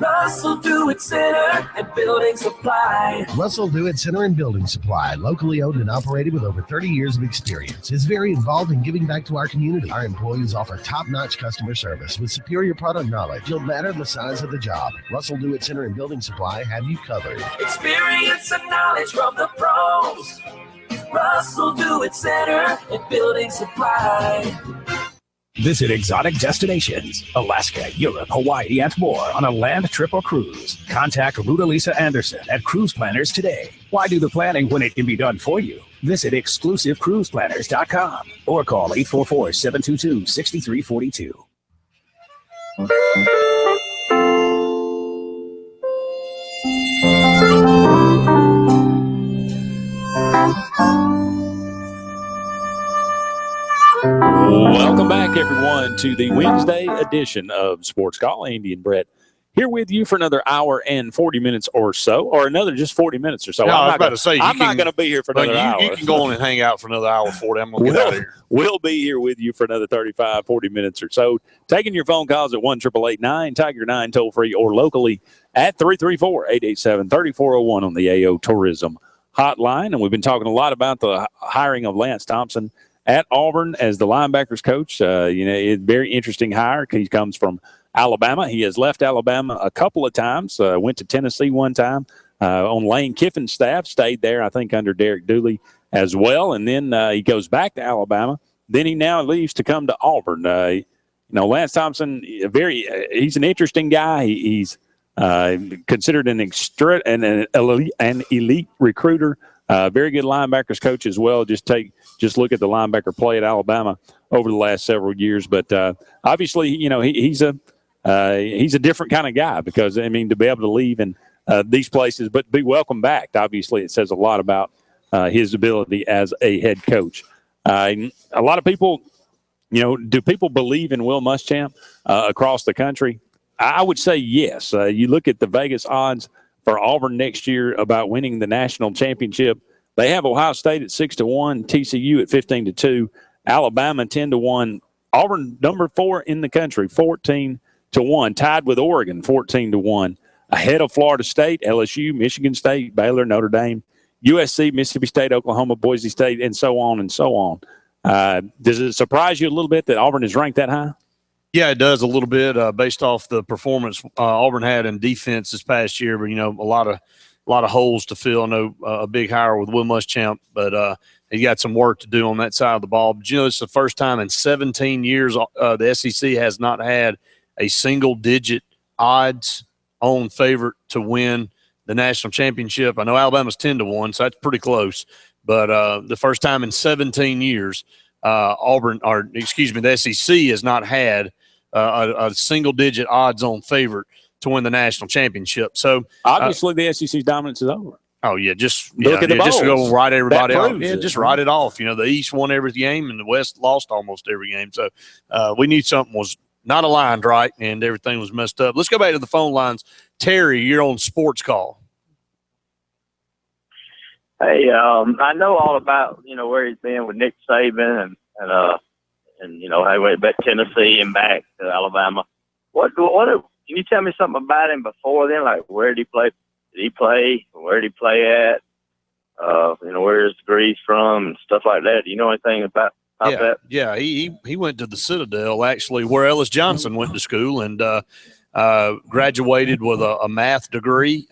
Russell Do-It Center and Building Supply.
Russell Do-It Center and Building Supply, locally owned and operated with over 30 years of experience, is very involved in giving back to our community. Our employees offer top-notch customer service with superior product knowledge, no matter the size of the job. Russell Do-It Center and Building Supply have you covered.
Experience and knowledge from the pros. Russell Do-It Center and Building Supply.
Visit exotic destinations, Alaska, Europe, Hawaii, and more on a land trip or cruise. Contact Ruta Lisa Anderson at Cruise Planners today. Why do the planning when it can be done for you? Visit exclusivecruiseplanners.com or call 844-722-6342.
Welcome back, everyone, to the Wednesday edition of Sports Call. Andy and Brett here with you for another hour and 40 minutes or so, or another just 40 minutes or so.
No,
I'm
I was
not
about
gonna,
to say,
I'm not going to be here for another hour.
You can go on and hang out for another hour 40. I'm going to get out of here.
We'll be here with you for another 35, 40 minutes or so. Taking your phone calls at 1-888-9-TIGER-9 toll-free or locally at 334-887-3401 on the AO Tourism Hotline. And we've been talking a lot about the hiring of Lance Thompson at Auburn as the linebackers coach. It's a very interesting hire. He comes from Alabama. He has left Alabama a couple of times, went to Tennessee one time on Lane Kiffin's staff, stayed there, I think, under Derek Dooley as well. And then he goes back to Alabama. Then he now leaves to come to Auburn. Lance Thompson, he's an interesting guy. He's considered an elite recruiter. Very good linebackers coach as well. Just look at the linebacker play at Alabama over the last several years. But obviously, he's a different kind of guy because, to be able to leave in these places but be welcome back, obviously it says a lot about his ability as a head coach. A lot of people, do people believe in Will Muschamp across the country? I would say yes. You look at the Vegas odds for Auburn next year about winning the national championship. They have Ohio State at 6-1, TCU at 15-2, Alabama 10-1, Auburn number 4 in the country, 14-1, tied with Oregon 14-1, ahead of Florida State, LSU, Michigan State, Baylor, Notre Dame, USC, Mississippi State, Oklahoma, Boise State, and so on and so on. Does it surprise you a little bit that Auburn is ranked that high?
Yeah, it does a little bit based off the performance Auburn had in defense this past year. But a lot of holes to fill. I know a big hire with Will Muschamp, but he got some work to do on that side of the ball. But it's the first time in 17 years the SEC has not had a single-digit odds-on favorite to win the national championship. I know Alabama's 10-1, so that's pretty close. But the first time in 17 years, the SEC has not had a single-digit odds-on favorite to win the national championship. So
obviously, the SEC's dominance is over.
Oh yeah,
look at the
just go write everybody off.
Yeah,
just write it off. The East won every game and the West lost almost every game. So we knew something was not aligned right and everything was messed up. Let's go back to the phone lines. Terry, you're on Sports Call.
Hey, I know all about where he's been with Nick Saban and he went back to Tennessee and back to Alabama. What can you tell me something about him before then? Like, where did he play? Did he play? Where did he play at? Where his degrees from and stuff like that. Do you know anything about that?
Yeah, he went to the Citadel, actually, where Ellis Johnson went to school and graduated with a math degree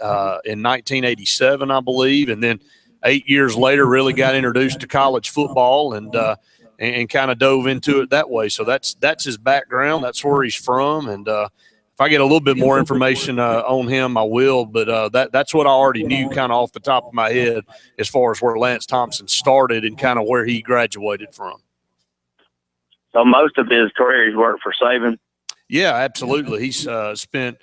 in 1987, I believe, and then 8 years later really got introduced to college football and kind of dove into it that way. So that's his background. That's where he's from. And if I get a little bit more information on him, I will. But that's what I already knew kind of off the top of my head as far as where Lance Thompson started and kind of where he graduated from.
So most of his career he's worked for Saban?
Yeah, absolutely. He's spent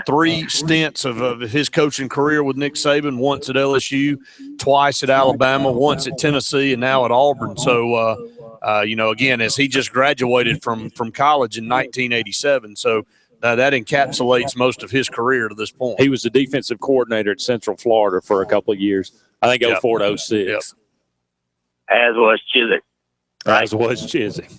3 stints of his coaching career with Nick Saban, once at LSU, twice at Alabama, once at Tennessee, and now at Auburn. So, again, as he just graduated from college in 1987, so that encapsulates most of his career to this point.
He was the defensive coordinator at Central Florida for a couple of years. I think 04 to 06.
Yep.
As was Chiswick.
As was Chiswick.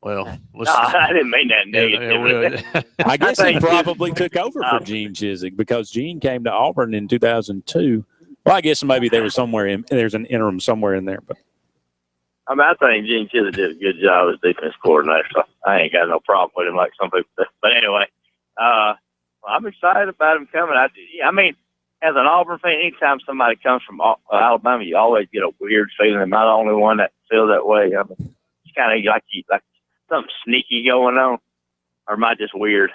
Well,
I didn't mean that negatively.
I guess he probably took over for Gene Chiswick because Gene came to Auburn in 2002. Well, I guess maybe there's an interim somewhere in there, but.
I mean, I think Gene Chiswick did a good job as defense coordinator, so I ain't got no problem with him like some people say. But anyway, I'm excited about him coming. I mean, as an Auburn fan, anytime somebody comes from Alabama, you always get a weird feeling. I'm not the only one that feels that way. I mean, it's kind of like something sneaky going on, or am I just weird?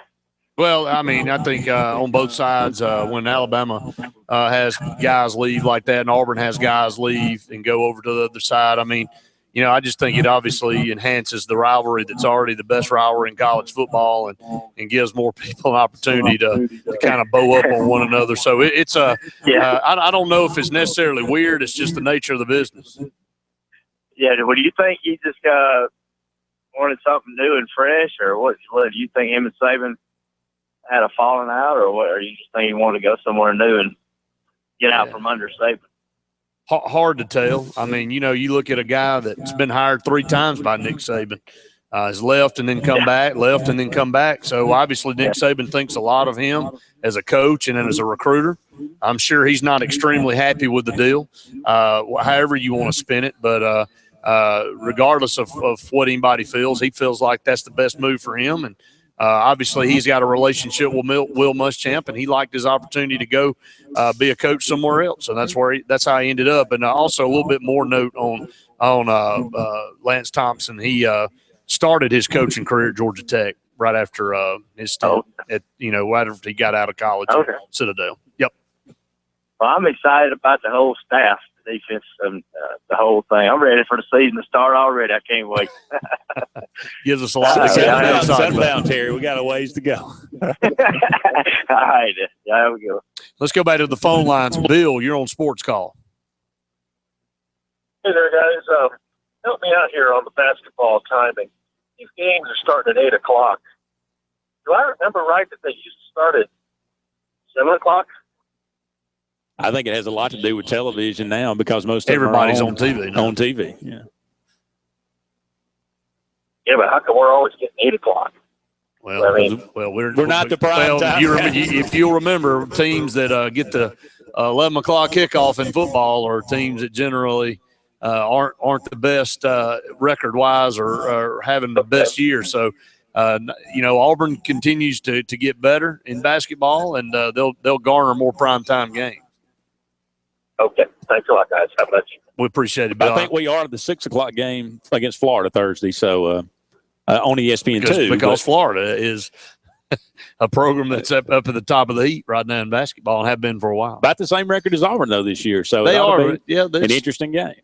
Well, I mean, I think on both sides, when Alabama has guys leave like that and Auburn has guys leave and go over to the other side, I mean, you know, I just think it obviously enhances the rivalry that's already the best rivalry in college football and gives more people an opportunity to kind of bow up on one another. So it's I don't know if it's necessarily weird. It's just the nature of the business.
Yeah. What do you think? You just wanted something new and fresh, or what do you think him and Saban had a falling out, or what? Or you just think he wanted to go somewhere new and get out from under Saban?
Hard to tell. I mean, you know, you look at a guy that's been hired 3 times by Nick Saban, has left and then come back, left and then come back. So obviously Nick Saban thinks a lot of him as a coach and then as a recruiter. I'm sure he's not extremely happy with the deal, however you want to spin it. But regardless of what anybody feels, he feels like that's the best move for him. And obviously, he's got a relationship with Will Muschamp, and he liked his opportunity to go be a coach somewhere else. So that's how he ended up. And also a little bit more note on Lance Thompson. He started his coaching career at Georgia Tech right after his stint right after he got out of college at Citadel. Yep.
Well, I'm excited about the whole staff, the defense, and the whole thing. I'm ready for the season to start already. I can't wait.
Gives us a lot to
settle down, Terry. We got a ways to go.
All right. There we go.
Let's go back to the phone lines. Bill, you're on Sports Call.
Hey there, guys. Help me out here on the basketball timing. These games are starting at 8 o'clock. Do I remember right that they used to start at 7 o'clock?
I think it has a lot to do with television now because most
everybody's on TV now.
On TV, yeah.
Yeah, but how come we're always getting 8 o'clock?
Well, we're
not the prime time.
If you'll remember, teams that get the 11 o'clock kickoff in football are teams that generally aren't the best record-wise or having the best year. So, Auburn continues to get better in basketball, and they'll garner more primetime games.
Okay. Thanks a lot, guys. How much?
We appreciate it, Bill.
I think we are the 6 o'clock game against Florida Thursday, so on ESPN2.
Because Florida is a program that's up at the top of the heat right now in basketball and have been for a while.
About the same record as Auburn, though, this year. So
they are.
An interesting game.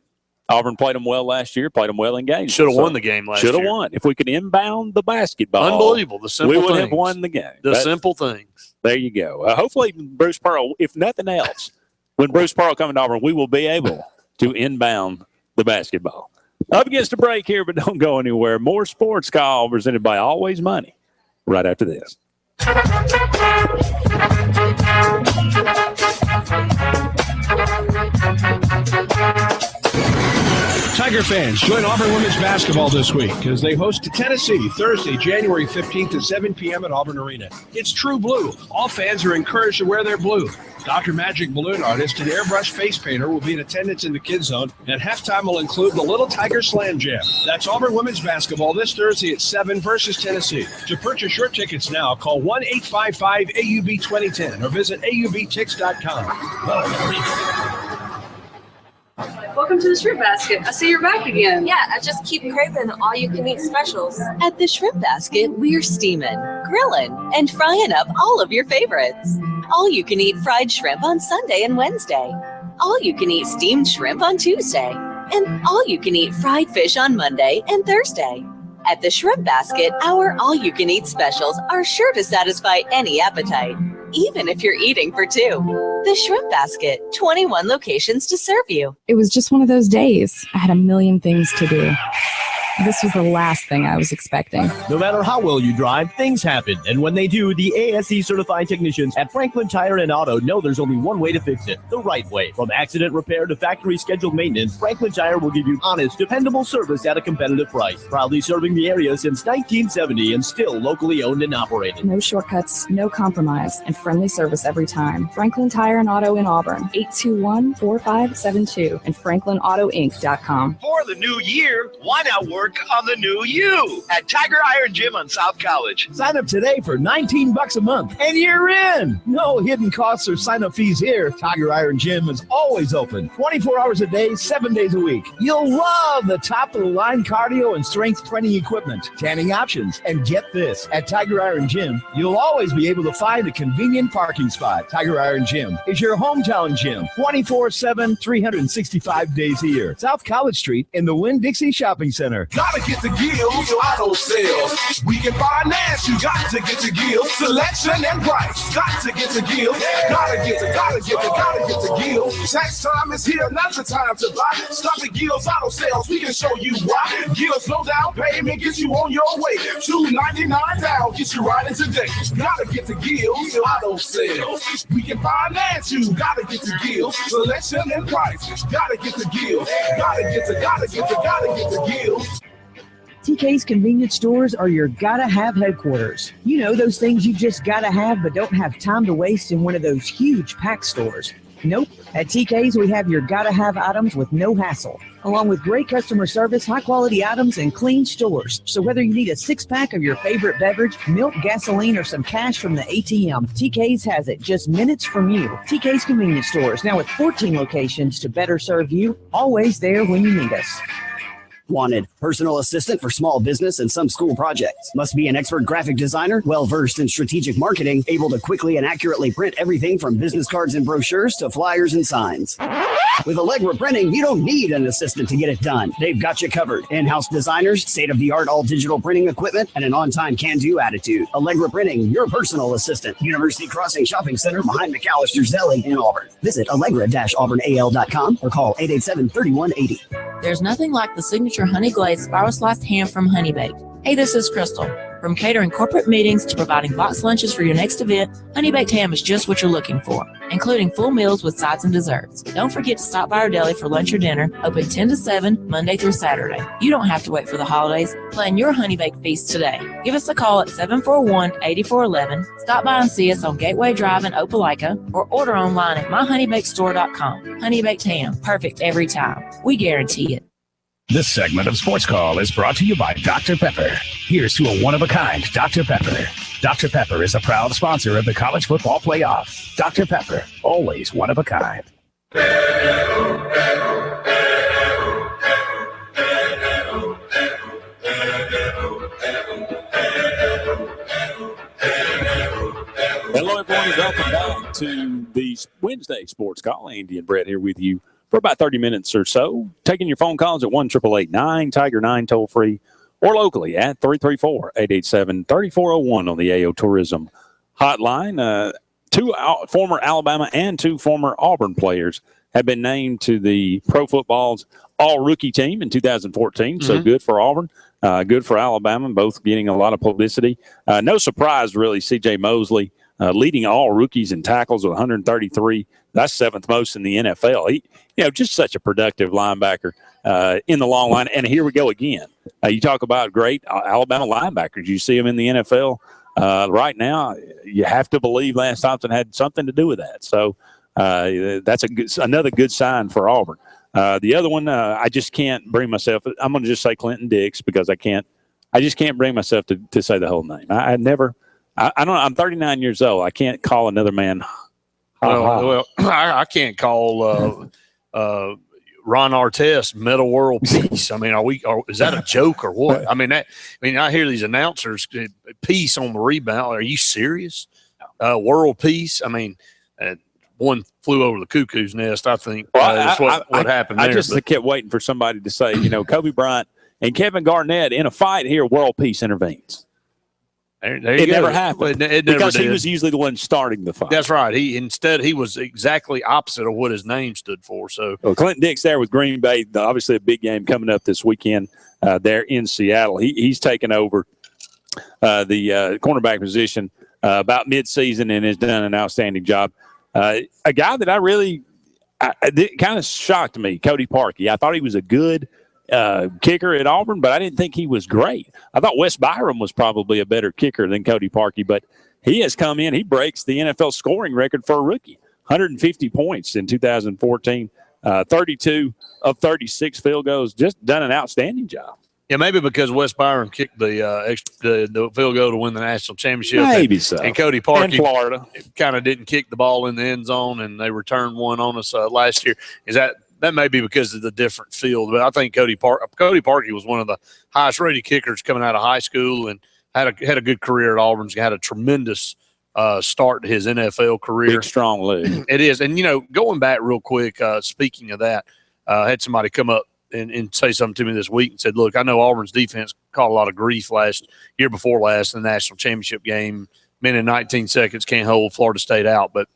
Auburn played them well last year, played them well in games.
Should have won the game last year.
Should have won. If we could inbound the basketball.
Unbelievable. The simple things.
We would have won the game.
Simple things.
There you go. Hopefully, Bruce Pearl, if nothing else, when Bruce Pearl comes to Auburn, we will be able to inbound the basketball. Up against a break here, but don't go anywhere. More Sports Call presented by Always Money right after this.
Tiger fans, join Auburn women's basketball this week as they host Tennessee Thursday, January 15th at 7 p.m. at Auburn Arena. It's true blue. All fans are encouraged to wear their blue. Dr. Magic Balloon Artist and Airbrush Face Painter will be in attendance in the Kids Zone, and halftime will include the Little Tiger Slam Jam. That's Auburn women's basketball this Thursday at 7 versus Tennessee. To purchase your tickets now, call 1-855-AUB-2010 or visit aubtix.com.
Welcome to the Shrimp Basket. I see you're back again. Yeah, I just keep craving all-you-can-eat specials.
At the Shrimp Basket, we're steaming, grilling, and frying up all of your favorites. All-you-can-eat fried shrimp on Sunday and Wednesday. All-you-can-eat steamed shrimp on Tuesday. And all-you-can-eat fried fish on Monday and Thursday. At the Shrimp Basket, our all-you-can-eat specials are sure to satisfy any appetite, even if you're eating for two. The Shrimp Basket, 21 locations to serve you.
It was just one of those days. I had a million things to do.
This was the last thing I was expecting.
No matter how well you drive, things happen. And when they do, the ASE certified technicians at Franklin Tire and Auto know there's only one way to fix it, the right way. From accident repair to factory scheduled maintenance, Franklin Tire will give you honest, dependable service at a competitive price. Proudly serving the area since 1970 and still locally owned and operated.
No shortcuts, no compromise, and friendly service every time. Franklin Tire and Auto in Auburn, 821-4572 and FranklinAutoInc.com.
For the new year, why not work on the new you at Tiger Iron Gym on South College?
Sign up today for $19 a month and you're in. No hidden costs or sign-up fees here. Tiger Iron Gym is always open, 24 hours a day, 7 days a week. You'll love the top-of-the-line cardio and strength training equipment, tanning options, and get this, at Tiger Iron Gym, you'll always be able to find a convenient parking spot. Tiger Iron Gym is your hometown gym, 24/7, 365 days a year. South College Street in the Winn-Dixie Shopping Center.
Gotta get the Gills Auto Sales. We can finance, you got to get the Gills. Selection and price, got to get the Gills. Gotta get the Gills. Tax time is here, not the time to buy. Stop the Gills Auto Sales, we can show you why. Gills no down payment, gets you on your way. $299 down, get you riding today. Gotta get the Gills Auto Sales. We can finance, you gotta get the Gills. Selection and price, gotta get the Gills. Gotta get the Gills.
TK's convenience stores are your gotta-have headquarters. You know, those things you just gotta have but don't have time to waste in one of those huge pack stores. Nope. At TK's, we have your gotta-have items with no hassle, along with great customer service, high-quality items, and clean stores. So whether you need a six-pack of your favorite beverage, milk, gasoline, or some cash from the ATM, TK's has it just minutes from you. TK's Convenience Stores, now with 14 locations to better serve you, always there when you need us.
Wanted. Personal assistant for small business and some school projects. Must be an expert graphic designer, well-versed in strategic marketing, able to quickly and accurately print everything from business cards and brochures to flyers and signs. With Allegra Printing, you don't need an assistant to get it done. They've got you covered. In-house designers, state-of-the-art all-digital printing equipment, and an on-time can-do attitude. Allegra Printing, your personal assistant. University Crossing Shopping Center behind McAllister's Deli in Auburn. Visit allegra-auburnal.com or call 887-3180.
There's nothing like the signature honey glazed spiral sliced ham from Honey Baked. Hey, this is Crystal. From catering corporate meetings to providing boxed lunches for your next event, Honey Baked Ham is just what you're looking for, including full meals with sides and desserts. Don't forget to stop by our deli for lunch or dinner, open 10 to 7, Monday through Saturday. You don't have to wait for the holidays. Plan your Honey Baked feast today. Give us a call at 741-8411, stop by and see us on Gateway Drive in Opelika, or order online at myhoneybakedstore.com. Honey Baked Ham, perfect every time. We guarantee it.
This segment of Sports Call is brought to you by Dr. Pepper. Here's to a one-of-a-kind Dr. Pepper. Dr. Pepper is a proud sponsor of the College Football Playoff. Dr. Pepper, always one of a kind.
Hello, everyone, and welcome back to the Wednesday Sports Call. Andy and Brett here with you for about 30 minutes or so, taking your phone calls at 1-888-9-TIGER-9 toll-free, or locally at 334-887-3401 on the AO Tourism Hotline. Two former Alabama and two former Auburn players have been named to the Pro Football's All-Rookie team in 2014, so good for Auburn, good for Alabama, both getting a lot of publicity. No surprise, really, C.J. Mosley leading all rookies in tackles with 133. That's seventh most in the NFL. He, just such a productive linebacker in the long line. And here we go again. You talk about great Alabama linebackers. You see them in the NFL right now. You have to believe Lance Thompson had something to do with that. So that's another good sign for Auburn. The other one, I just can't bring myself. I'm going to just say Clinton Dix because I just can't bring myself to say the whole name. I don't know. I'm 39 years old. I can't call another man.
Well, I can't call Ron Artest Metal World Peace. I mean, is that a joke or what? I hear these announcers, peace on the rebound. Are you serious? World peace. I mean, one flew over the cuckoo's nest. I think that's what happened there.
I just kept waiting for somebody to say, Kobe Bryant and Kevin Garnett in a fight here. World peace intervenes.
It
never happened
It
because
never
he
did.
was usually the one starting the fight.
That's right. He was exactly opposite of what his name stood for. So
Well, Clinton Dick's there with Green Bay. Obviously, a big game coming up this weekend there in Seattle. He's taken over the cornerback position about midseason and has done an outstanding job. A guy that kind of shocked me, Cody Parkey. I thought he was a good kicker at Auburn, but I didn't think he was great. I thought Wes Byram was probably a better kicker than Cody Parkey, but he has come in. He breaks the NFL scoring record for a rookie, 150 points in 2014, 32 of 36 field goals, just done an outstanding job.
yeah, maybe because Wes Byram kicked the field goal to win the national championship.
Maybe so.
And Cody
And
Parkey
Florida
kind of didn't kick the ball in the end zone, and they returned one on us last year. That may be because of the different field, but I think Cody Parkey was one of the highest rated kickers coming out of high school and had a good career at Auburn. He had a tremendous start to his NFL career.
Big, strong leg.
It is. And, going back real quick, speaking of that, I had somebody come up and say something to me this week and said, look, I know Auburn's defense caught a lot of grief year before last in the national championship game. Men in 19 seconds can't hold Florida State out. But,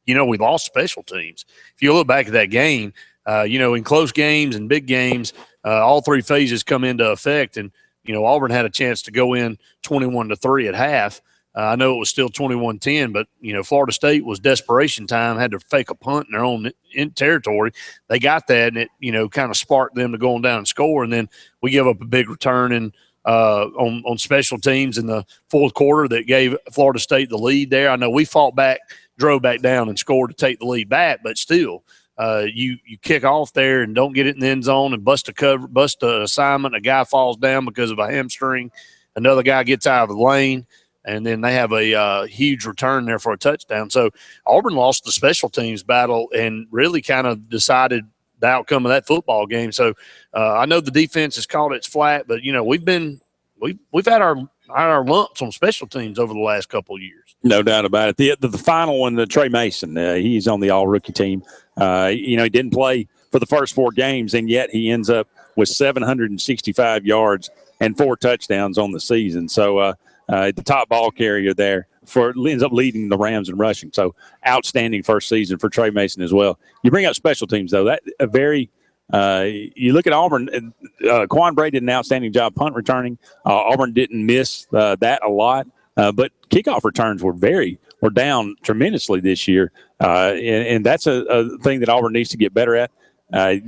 we lost special teams. If you look back at that game, in close games and big games, all three phases come into effect. And, Auburn had a chance to go in 21-3 at half. I know it was still 21-10, but, Florida State was desperation time, had to fake a punt in their own territory. They got that, and it, kind of sparked them to go on down and score. And then we give up a big return on special teams in the fourth quarter that gave Florida State the lead there. I know we fought back, drove back down, and scored to take the lead back, but still – you kick off there and don't get it in the end zone and bust an assignment. A guy falls down because of a hamstring. Another guy gets out of the lane, and then they have a huge return there for a touchdown. So Auburn lost the special teams battle and really kind of decided the outcome of that football game. So I know the defense has caught its flat, but we've had our lumps on special teams over the last couple of years.
No doubt about it. The final one, Trey Mason, he's on the all-rookie team. He didn't play for the first 4 games, and yet he ends up with 765 yards and 4 touchdowns on the season. So the top ball carrier there ends up leading the Rams in rushing. So outstanding first season for Trey Mason as well. You bring up special teams, though. You look at Auburn, Quan Bray did an outstanding job punt returning. Auburn didn't miss that a lot. But kickoff returns were down tremendously this year, and that's a thing that Auburn needs to get better at. I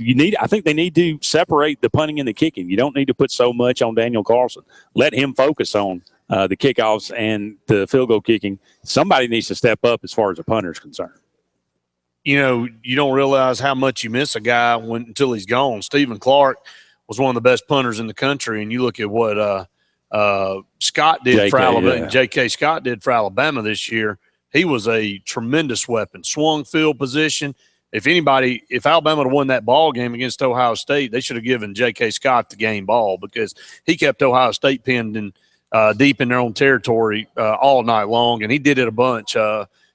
think they need to separate the punting and the kicking. You don't need to put so much on Daniel Carlson. Let him focus on the kickoffs and the field goal kicking. Somebody needs to step up as far as the punter is concerned.
You don't realize how much you miss a guy until he's gone. Stephen Clark was one of the best punters in the country, and you look at what Scott did for Alabama. Yeah. J.K. Scott did for Alabama this year. He was a tremendous weapon. Swung field position. If Alabama had won that ball game against Ohio State, they should have given J.K. Scott the game ball because he kept Ohio State pinned in deep in their own territory all night long, and he did it a bunch.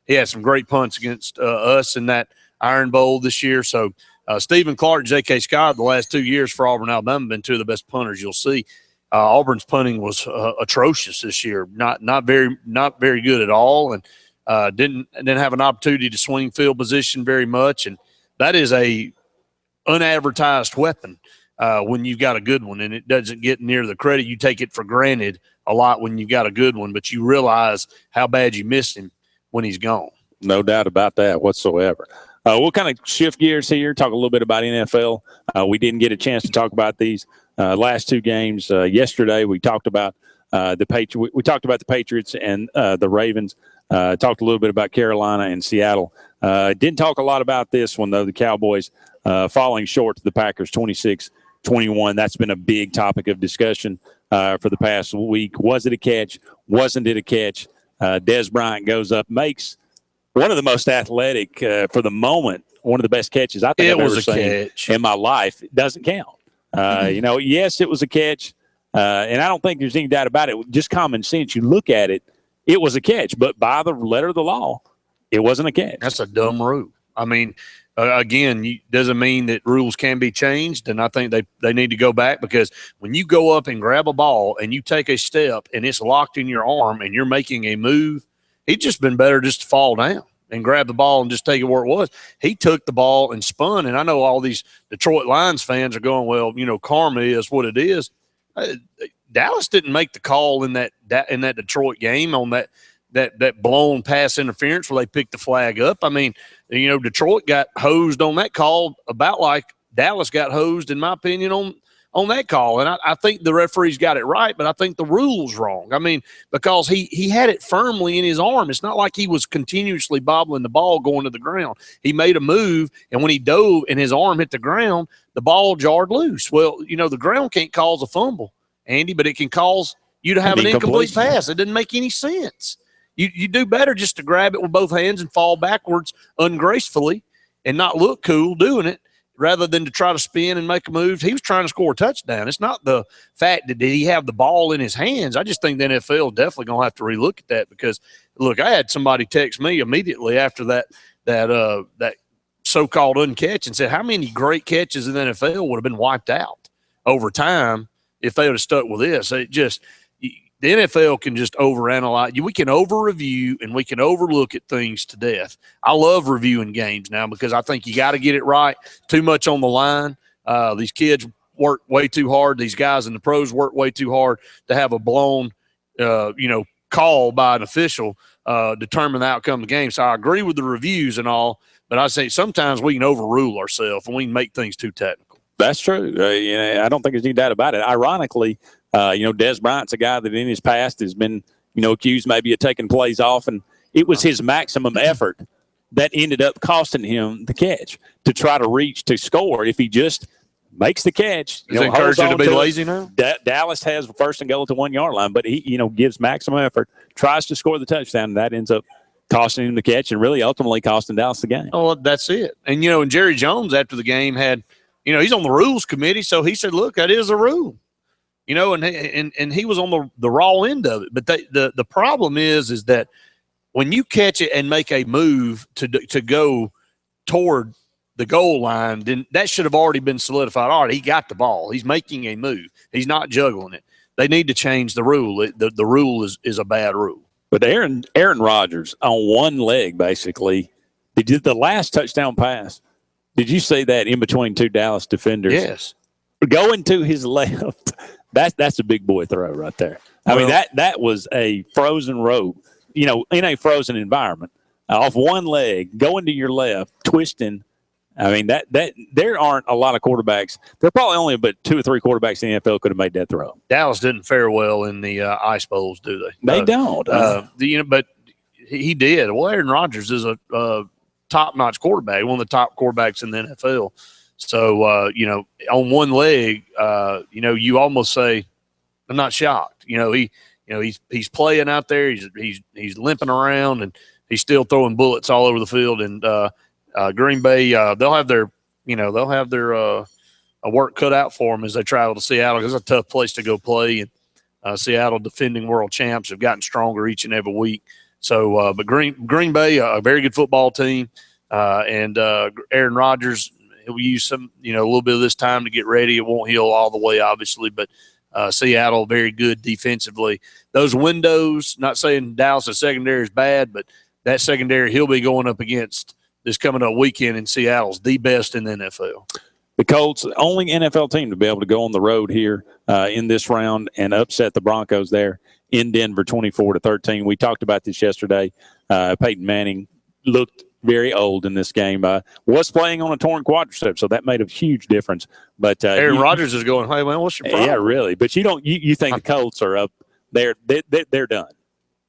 He had some great punts against us in that Iron Bowl this year. So Stephen Clark, J.K. Scott, the last 2 years for Auburn, Alabama, have been 2 of the best punters you'll see. Auburn's punting was atrocious this year, not very good at all, and didn't have an opportunity to swing field position very much. And that is a unadvertised weapon when you've got a good one, and it doesn't get near the credit. You take it for granted a lot when you've got a good one, but you realize how bad you missed him when he's gone.
No doubt about that whatsoever. We'll kind of shift gears here, talk a little bit about NFL. We didn't get a chance to talk about these last 2 games. Yesterday we talked about we talked about the Patriots and the Ravens. Talked a little bit about Carolina and Seattle. Didn't talk a lot about this one, though, the Cowboys falling short to the Packers 26-21. That's been a big topic of discussion for the past week. Was it a catch? Wasn't it a catch? Dez Bryant goes up, makes one of the most athletic for the moment, one of the best catches I think I've ever seen in my life. It doesn't count. Yes, it was a catch, and I don't think there's any doubt about it. Just common sense. You look at it, it was a catch, but by the letter of the law, it wasn't a catch.
That's a dumb rule. I mean, again, doesn't mean that rules can be changed, and I think they need to go back, because when you go up and grab a ball and you take a step and it's locked in your arm and you're making a move, he'd just been better just to fall down and grab the ball and just take it where it was. He took the ball and spun, and I know all these Detroit Lions fans are going, well, karma is what it is. Dallas didn't make the call in that Detroit game on that blown pass interference where they picked the flag up. I mean, Detroit got hosed on that call about like Dallas got hosed, in my opinion, on that call. And I think the referees got it right, but I think the rule's wrong. I mean, because he had it firmly in his arm. It's not like he was continuously bobbling the ball going to the ground. He made a move, and when he dove and his arm hit the ground, the ball jarred loose. Well, the ground can't cause a fumble, Andy, but it can cause you to have an incomplete pass. It didn't make any sense. You do better just to grab it with both hands and fall backwards ungracefully and not look cool doing it, rather than to try to spin and make a move. He was trying to score a touchdown. It's not the fact that did he have the ball in his hands. I just think the NFL is definitely going to have to relook at that, because, look, I had somebody text me immediately after that so-called uncatch and said, how many great catches in the NFL would have been wiped out over time if they would have stuck with this? The NFL can just overanalyze. We can over-review and we can overlook at things to death. I love reviewing games now, because I think you got to get it right. Too much on the line. These kids work way too hard. These guys in the pros work way too hard to have a blown, call by an official determine the outcome of the game. So I agree with the reviews and all, but I say sometimes we can overrule ourselves and we can make things too technical.
That's true. I don't think there's any doubt about it. Ironically, Des Bryant's a guy that in his past has been, accused maybe of taking plays off, and it was his maximum effort that ended up costing him the catch to try to reach to score. If he just makes the catch,
is it encouraging to be lazy now?
Dallas has first and goal at the 1 yard line, but he, gives maximum effort, tries to score the touchdown, and that ends up costing him the catch and really ultimately costing Dallas the game.
Oh, that's it. And, and Jerry Jones after the game had, he's on the rules committee, so he said, look, that is a rule. And he was on the raw end of it. But the problem is that when you catch it and make a move to go toward the goal line, then that should have already been solidified. All right, he got the ball. He's making a move. He's not juggling it. They need to change the rule. The rule is a bad rule.
But Aaron Rodgers on one leg, basically, he did the last touchdown pass. Did you see that in between two Dallas defenders?
Yes.
Going to his left. That's a big boy throw right there. I mean, that was a frozen rope, in a frozen environment, off one leg, going to your left, twisting. I mean, that there aren't a lot of quarterbacks. There are probably only about 2 or 3 quarterbacks in the NFL could have made that throw.
Dallas didn't fare well in the ice bowls, do they?
They don't.
But he did. Well, Aaron Rodgers is a top-notch quarterback, one of the top quarterbacks in the NFL. So, on one leg, you almost say, I'm not shocked. He's playing out there. He's limping around, and he's still throwing bullets all over the field. And Green Bay, they'll have their work cut out for them as they travel to Seattle. It's a tough place to go play. And Seattle, defending world champs, have gotten stronger each and every week. So, but Green Bay, a very good football team, and Aaron Rodgers. He'll use some, a little bit of this time to get ready. It won't heal all the way, obviously, but Seattle, very good defensively. Those windows, not saying Dallas' secondary is bad, but that secondary he'll be going up against this coming up weekend in Seattle's the best in the NFL.
The Colts, only NFL team to be able to go on the road here in this round and upset the Broncos there in Denver 24-13. We talked about this yesterday. Peyton Manning looked very old in this game. Was playing on a torn quadricep, so that made a huge difference. But
Aaron Rodgers is going, hey, man, what's your problem?
Yeah, really. But you think the Colts are up there? They're done.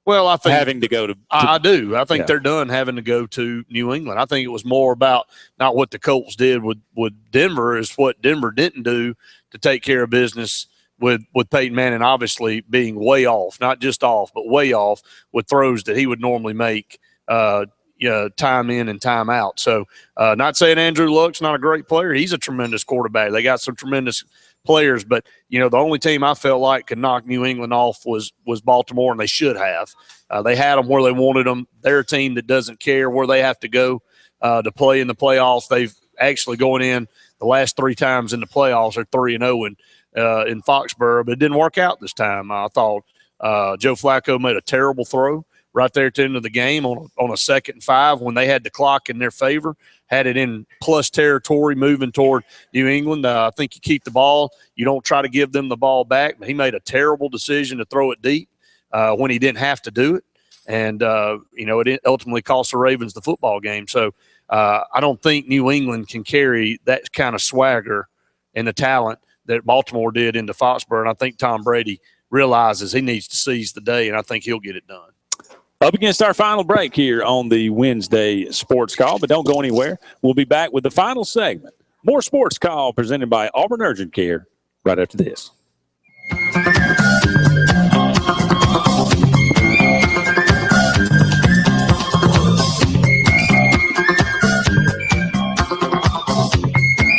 Well, I think
having to go to
I do. I think they're done having to go to New England. I think it was more about not what the Colts did with Denver, is what Denver didn't do to take care of business with Peyton Manning obviously being way off, not just off, but way off with throws that he would normally make time in and time out. So not saying Andrew Luck's not a great player. He's a tremendous quarterback. They got some tremendous players, but the only team I felt like could knock New England off was Baltimore, and they should have. They had them where they wanted them. They're a team that doesn't care where they have to go. to play in the playoffs. They've actually going in the last 3 times in the playoffs are 3-0 in Foxborough, but it didn't work out this time. I thought Joe Flacco made a terrible throw right there at the end of the game on a 2nd and 5 when they had the clock in their favor, had it in plus territory moving toward New England. I think you keep the ball. You don't try to give them the ball back, but he made a terrible decision to throw it deep when he didn't have to do it. And, it ultimately cost the Ravens the football game. So I don't think New England can carry that kind of swagger and the talent that Baltimore did into Foxborough. And I think Tom Brady realizes he needs to seize the day, and I think he'll get it done.
Up against our final break here on the Wednesday Sports Call, but don't go anywhere. We'll be back with the final segment. More Sports Call presented by Auburn Urgent Care right after this.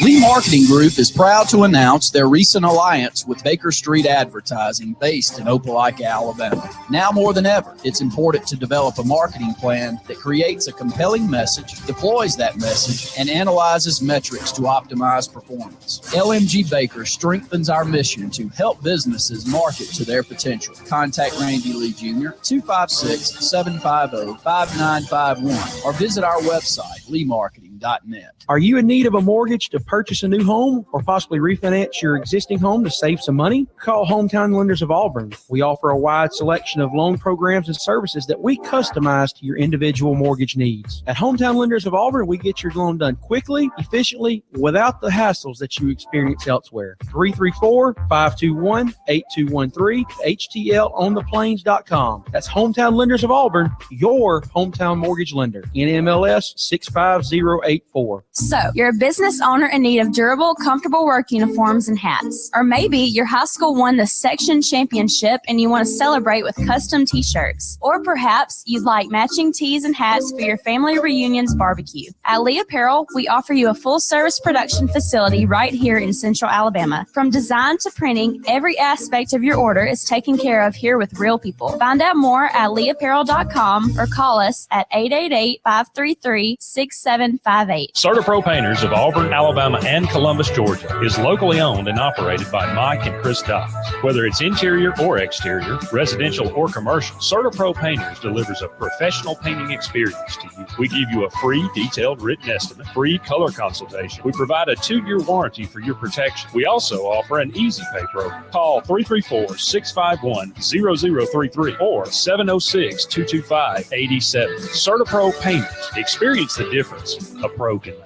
Lee Marketing Group is proud to announce their recent alliance with Baker Street Advertising based in Opelika, Alabama. Now more than ever, it's important to develop a marketing plan that creates a compelling message, deploys that message, and analyzes metrics to optimize performance. LMG Baker strengthens our mission to help businesses market to their potential. Contact Randy Lee Jr. 256-750-5951 or visit our website, leemarketing.net.
Are you in need of a mortgage to purchase a new home or possibly refinance your existing home to save some money? Call Hometown Lenders of Auburn. We offer a wide selection of loan programs and services that we customize to your individual mortgage needs. At Hometown Lenders of Auburn, we get your loan done quickly, efficiently, without the hassles that you experience elsewhere. 334-521-8213, HTLontheplains.com. That's Hometown Lenders of Auburn, your hometown mortgage lender. NMLS 65084.
So, you're a business owner in need of durable, comfortable work uniforms and hats. Or maybe your high school won the section championship and you want to celebrate with custom t-shirts. Or perhaps you'd like matching tees and hats for your family reunions barbecue. At Lee Apparel, we offer you a full-service production facility right here in Central Alabama. From design to printing, every aspect of your order is taken care of here with real people. Find out more at leeapparel.com or call us at 888-533-6758.
CertaPro Painters of Auburn, Alabama, and Columbus, Georgia is locally owned and operated by Mike and Chris Dobbs. Whether it's interior or exterior, residential or commercial, CertaPro Painters delivers a professional painting experience to you. We give you a free detailed written estimate, free color consultation. We provide a 2-year warranty for your protection. We also offer an easy pay program. Call 334-651-0033 or 706-225-8070. CertaPro Painters. Experience the difference a pro can make.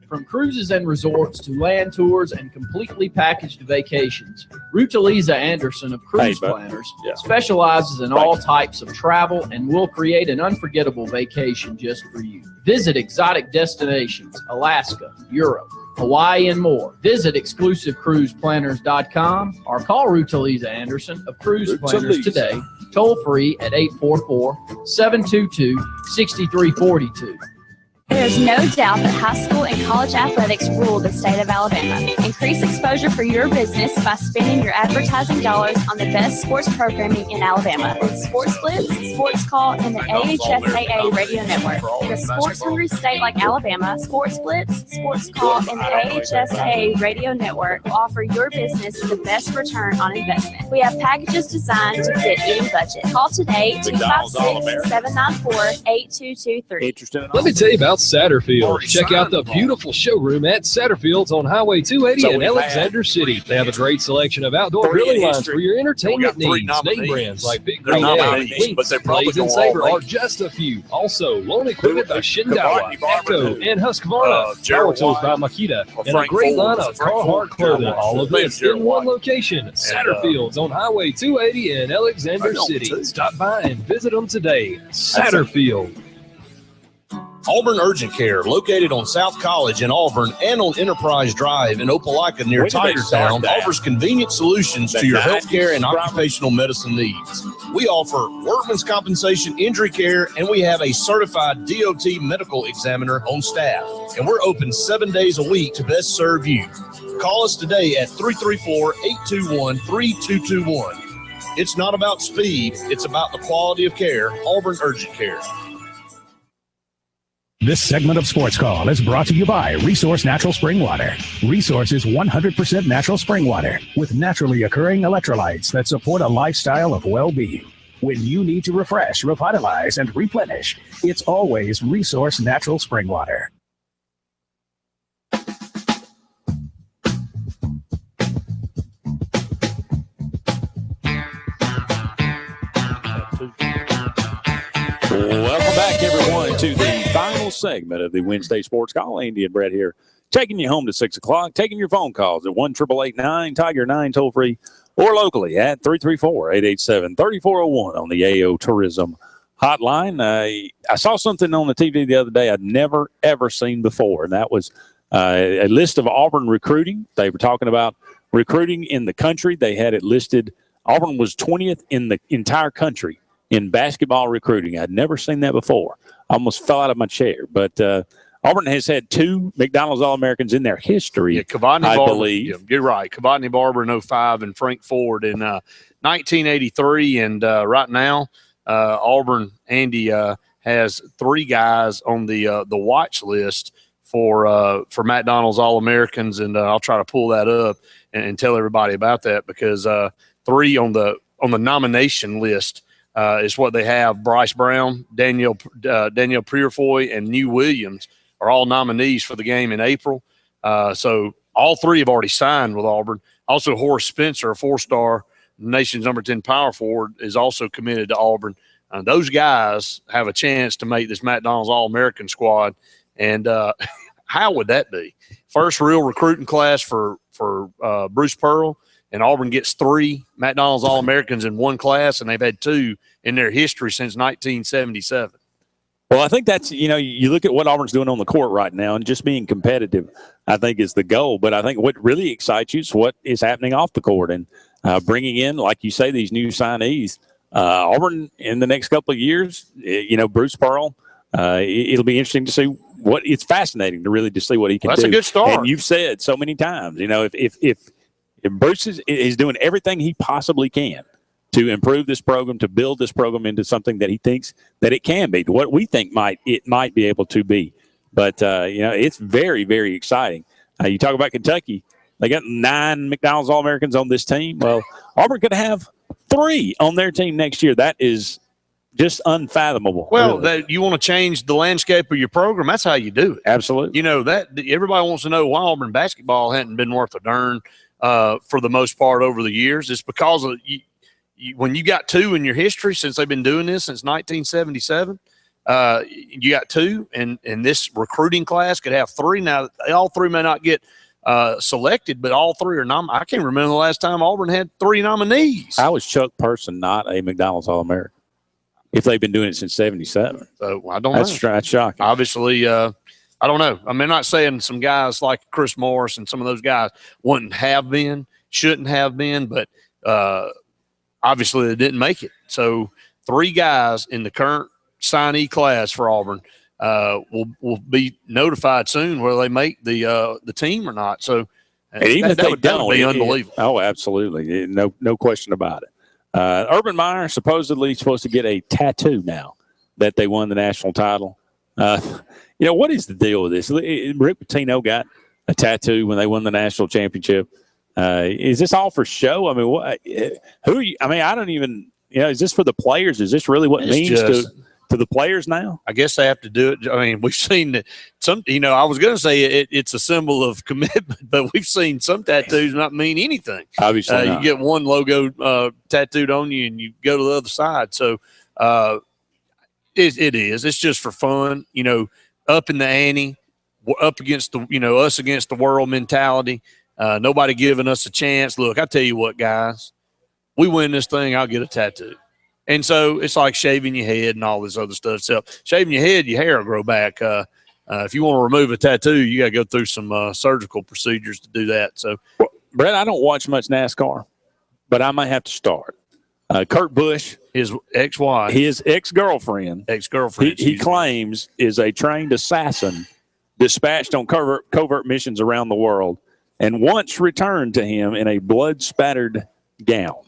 From cruises and resorts to land tours and completely packaged vacations, Rutalisa Anderson of Cruise Planners specializes in all types of travel and will create an unforgettable vacation just for you. Visit exotic destinations, Alaska, Europe, Hawaii, and more. Visit exclusivecruiseplanners.com or call Rutalisa Anderson of Cruise Planners today, toll free at 844-722-6342.
There's no doubt that high school and college athletics rule the state of Alabama. Increase exposure for your business by spending your advertising dollars on the best sports programming in Alabama. Sports Blitz, Sportscall, and the AHSAA radio network. In a sports-hungry state like Alabama, Sports Blitz, Sportscall, and the AHSAA radio network will offer your business the best return on investment. We have packages designed to fit any budget. Call today, 256-794-8223.
Let me tell you about Satterfield. Check out the beautiful showroom at Satterfield's on Highway 280 in Alexander City. They have a great selection of outdoor grilling lines for your entertainment needs. Name brands like Big Green Egg, Winks, Blaze and Saber are just a few. Also, loan equipment by Shindawa, Echo, and Husqvarna. Power tools by Makita, and a great line of Carhartt clothing. All of this in one location. Satterfield's on Highway 280 in Alexander City. Stop by and visit them today. Satterfield.
Auburn Urgent Care, located on South College in Auburn and on Enterprise Drive in Opelika near Tigertown, offers convenient solutions to your health care and occupational medicine needs. We offer workman's compensation injury care, and we have a certified DOT medical examiner on staff. And we're open 7 days a week to best serve you. Call us today at 334-821-3221. It's not about speed, it's about the quality of care. Auburn Urgent Care.
This segment of Sports Call is brought to you by Resource Natural Spring Water. Resource is 100% natural spring water with naturally occurring electrolytes that support a lifestyle of well-being. When you need to refresh, revitalize, and replenish, it's always Resource Natural Spring Water.
Welcome back, everyone, to the final segment of the Wednesday Sports Call. Andy and Brett here, taking you home to 6 o'clock, taking your phone calls at 1-888-9-TIGER-9 toll-free, or locally at 334-887-3401 on the AO Tourism hotline. I saw something on the TV the other day I'd never, ever seen before, and that was a list of Auburn recruiting. They were talking about recruiting in the country. They had it listed. Auburn was 20th in the entire country in basketball recruiting. I'd never seen that before. I almost fell out of my chair. But Auburn has had 2 McDonald's All-Americans in their history, I believe.
Yeah, you're right. Cavani Barber in 05 and Frank Ford in 1983. And right now, Auburn, Andy, has 3 guys on the watch list for McDonald's All-Americans. And I'll try to pull that up and tell everybody about that, because 3 on the nomination list is what they have. Bryce Brown, Daniel Purefoy, and New Williams are all nominees for the game in April. So all 3 have already signed with Auburn. Also, Horace Spencer, a 4-star nation's number 10 power forward, is also committed to Auburn. Those guys have a chance to make this McDonald's All-American squad. And how would that be? First real recruiting class for Bruce Pearl. And Auburn gets 3 McDonald's All-Americans in one class, and they've had 2 in their history since 1977.
Well, I think that's, you look at what Auburn's doing on the court right now, and just being competitive, I think, is the goal. But I think what really excites you is what is happening off the court, and bringing in, like you say, these new signees. Auburn, in the next couple of years, Bruce Pearl, it'll be interesting to see it's fascinating to really just see what he can do.
That's a good start.
And you've said so many times, if Bruce is doing everything he possibly can to improve this program, to build this program into something that he thinks that it can be, what we think it might be able to be. But, it's very, very exciting. You talk about Kentucky. They got 9 McDonald's All-Americans on this team. Well, Auburn could have 3 on their team next year. That is just unfathomable.
Well,
really.
You want to change the landscape of your program, that's how you do it.
Absolutely.
That everybody wants to know why Auburn basketball hadn't been worth a darn for the most part over the years. It's because of when you got 2 in your history, since they've been doing this since 1977, you got 2, and this recruiting class could have 3. Now, all 3 may not get selected, but all 3 are I can't remember the last time Auburn had 3 nominees.
How is Chuck Person not a McDonald's All-American if they've been doing it since 77?
So I don't know.
That's shocking.
Obviously, I don't know. I mean, I'm not saying some guys like Chris Morris and some of those guys wouldn't have been, shouldn't have been, but obviously they didn't make it. So 3 guys in the current signee class for Auburn will be notified soon whether they make the team or not. So
and even if they don't,
that would be unbelievable.
Oh, absolutely. No question about it. Urban Meyer supposedly supposed to get a tattoo now that they won the national title. What is the deal with this? Rick Pitino got a tattoo when they won the national championship. Is this all for show? I mean, who are you? I mean, I don't even, is this for the players? Is this really what it means to the players now?
I guess they have to do it. I mean, we've seen some, I was going to say it's a symbol of commitment, but we've seen some tattoos not mean anything.
Obviously,
you get one logo tattooed on you and you go to the other side. So it is. It's just for fun, up in the ante, up against the, us against the world mentality. Nobody giving us a chance. Look, I tell you what, guys, we win this thing, I'll get a tattoo. And so it's like shaving your head and all this other stuff. So shaving your head, your hair will grow back. If you want to remove a tattoo, you got to go through some surgical procedures to do that. So,
Brett, I don't watch much NASCAR, but I might have to start. Kurt Busch,
his ex-wife,
his ex-girlfriend, he claims is a trained assassin dispatched on covert missions around the world, and once returned to him in a blood-spattered gown.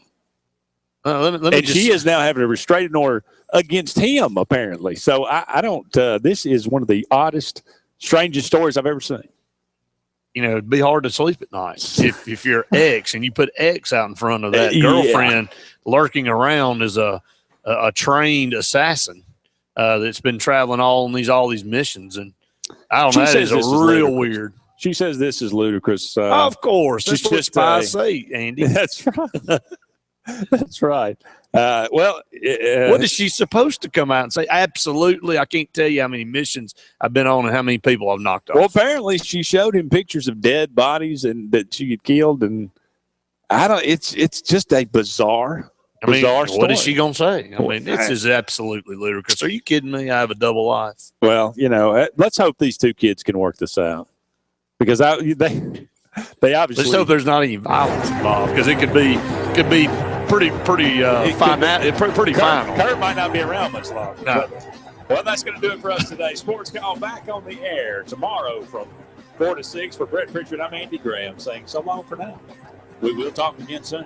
And she is now having a restraining order against him, apparently. So I don't. This is one of the oddest, strangest stories I've ever seen.
You know, it'd be hard to sleep at night if you're ex and you put X out in front of that girlfriend lurking around as a trained assassin that's been traveling all these missions. And I don't know, that is real weird.
She says this is ludicrous.
Of course. That's just spies say, Andy.
That's right. That's right. What
is she supposed to come out and say? Absolutely. I can't tell you how many missions I've been on and how many people I've knocked off.
Well, apparently she showed him pictures of dead bodies and that she had killed. And it's just a bizarre story.
What is she going to say? I mean, this is absolutely ludicrous. Are you kidding me? I have a double life.
Well, let's hope these two kids can work this out because they obviously.
Let's hope there's not any violence involved because it could be pretty final.
Kurt might not be around much longer. No. Well, that's going to do it for us today. Sports Call back on the air tomorrow from 4 to 6. For Brett Pritchard, I'm Andy Graham saying so long for now. We will talk again soon.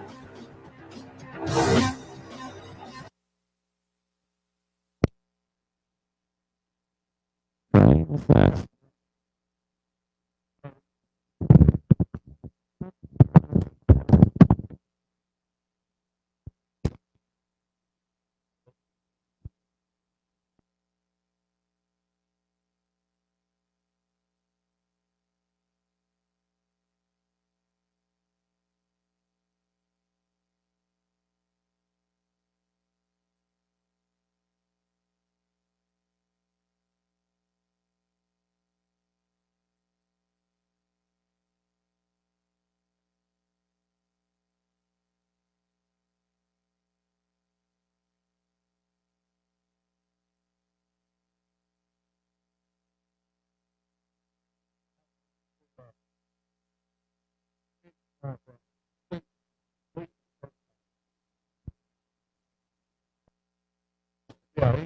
Yeah.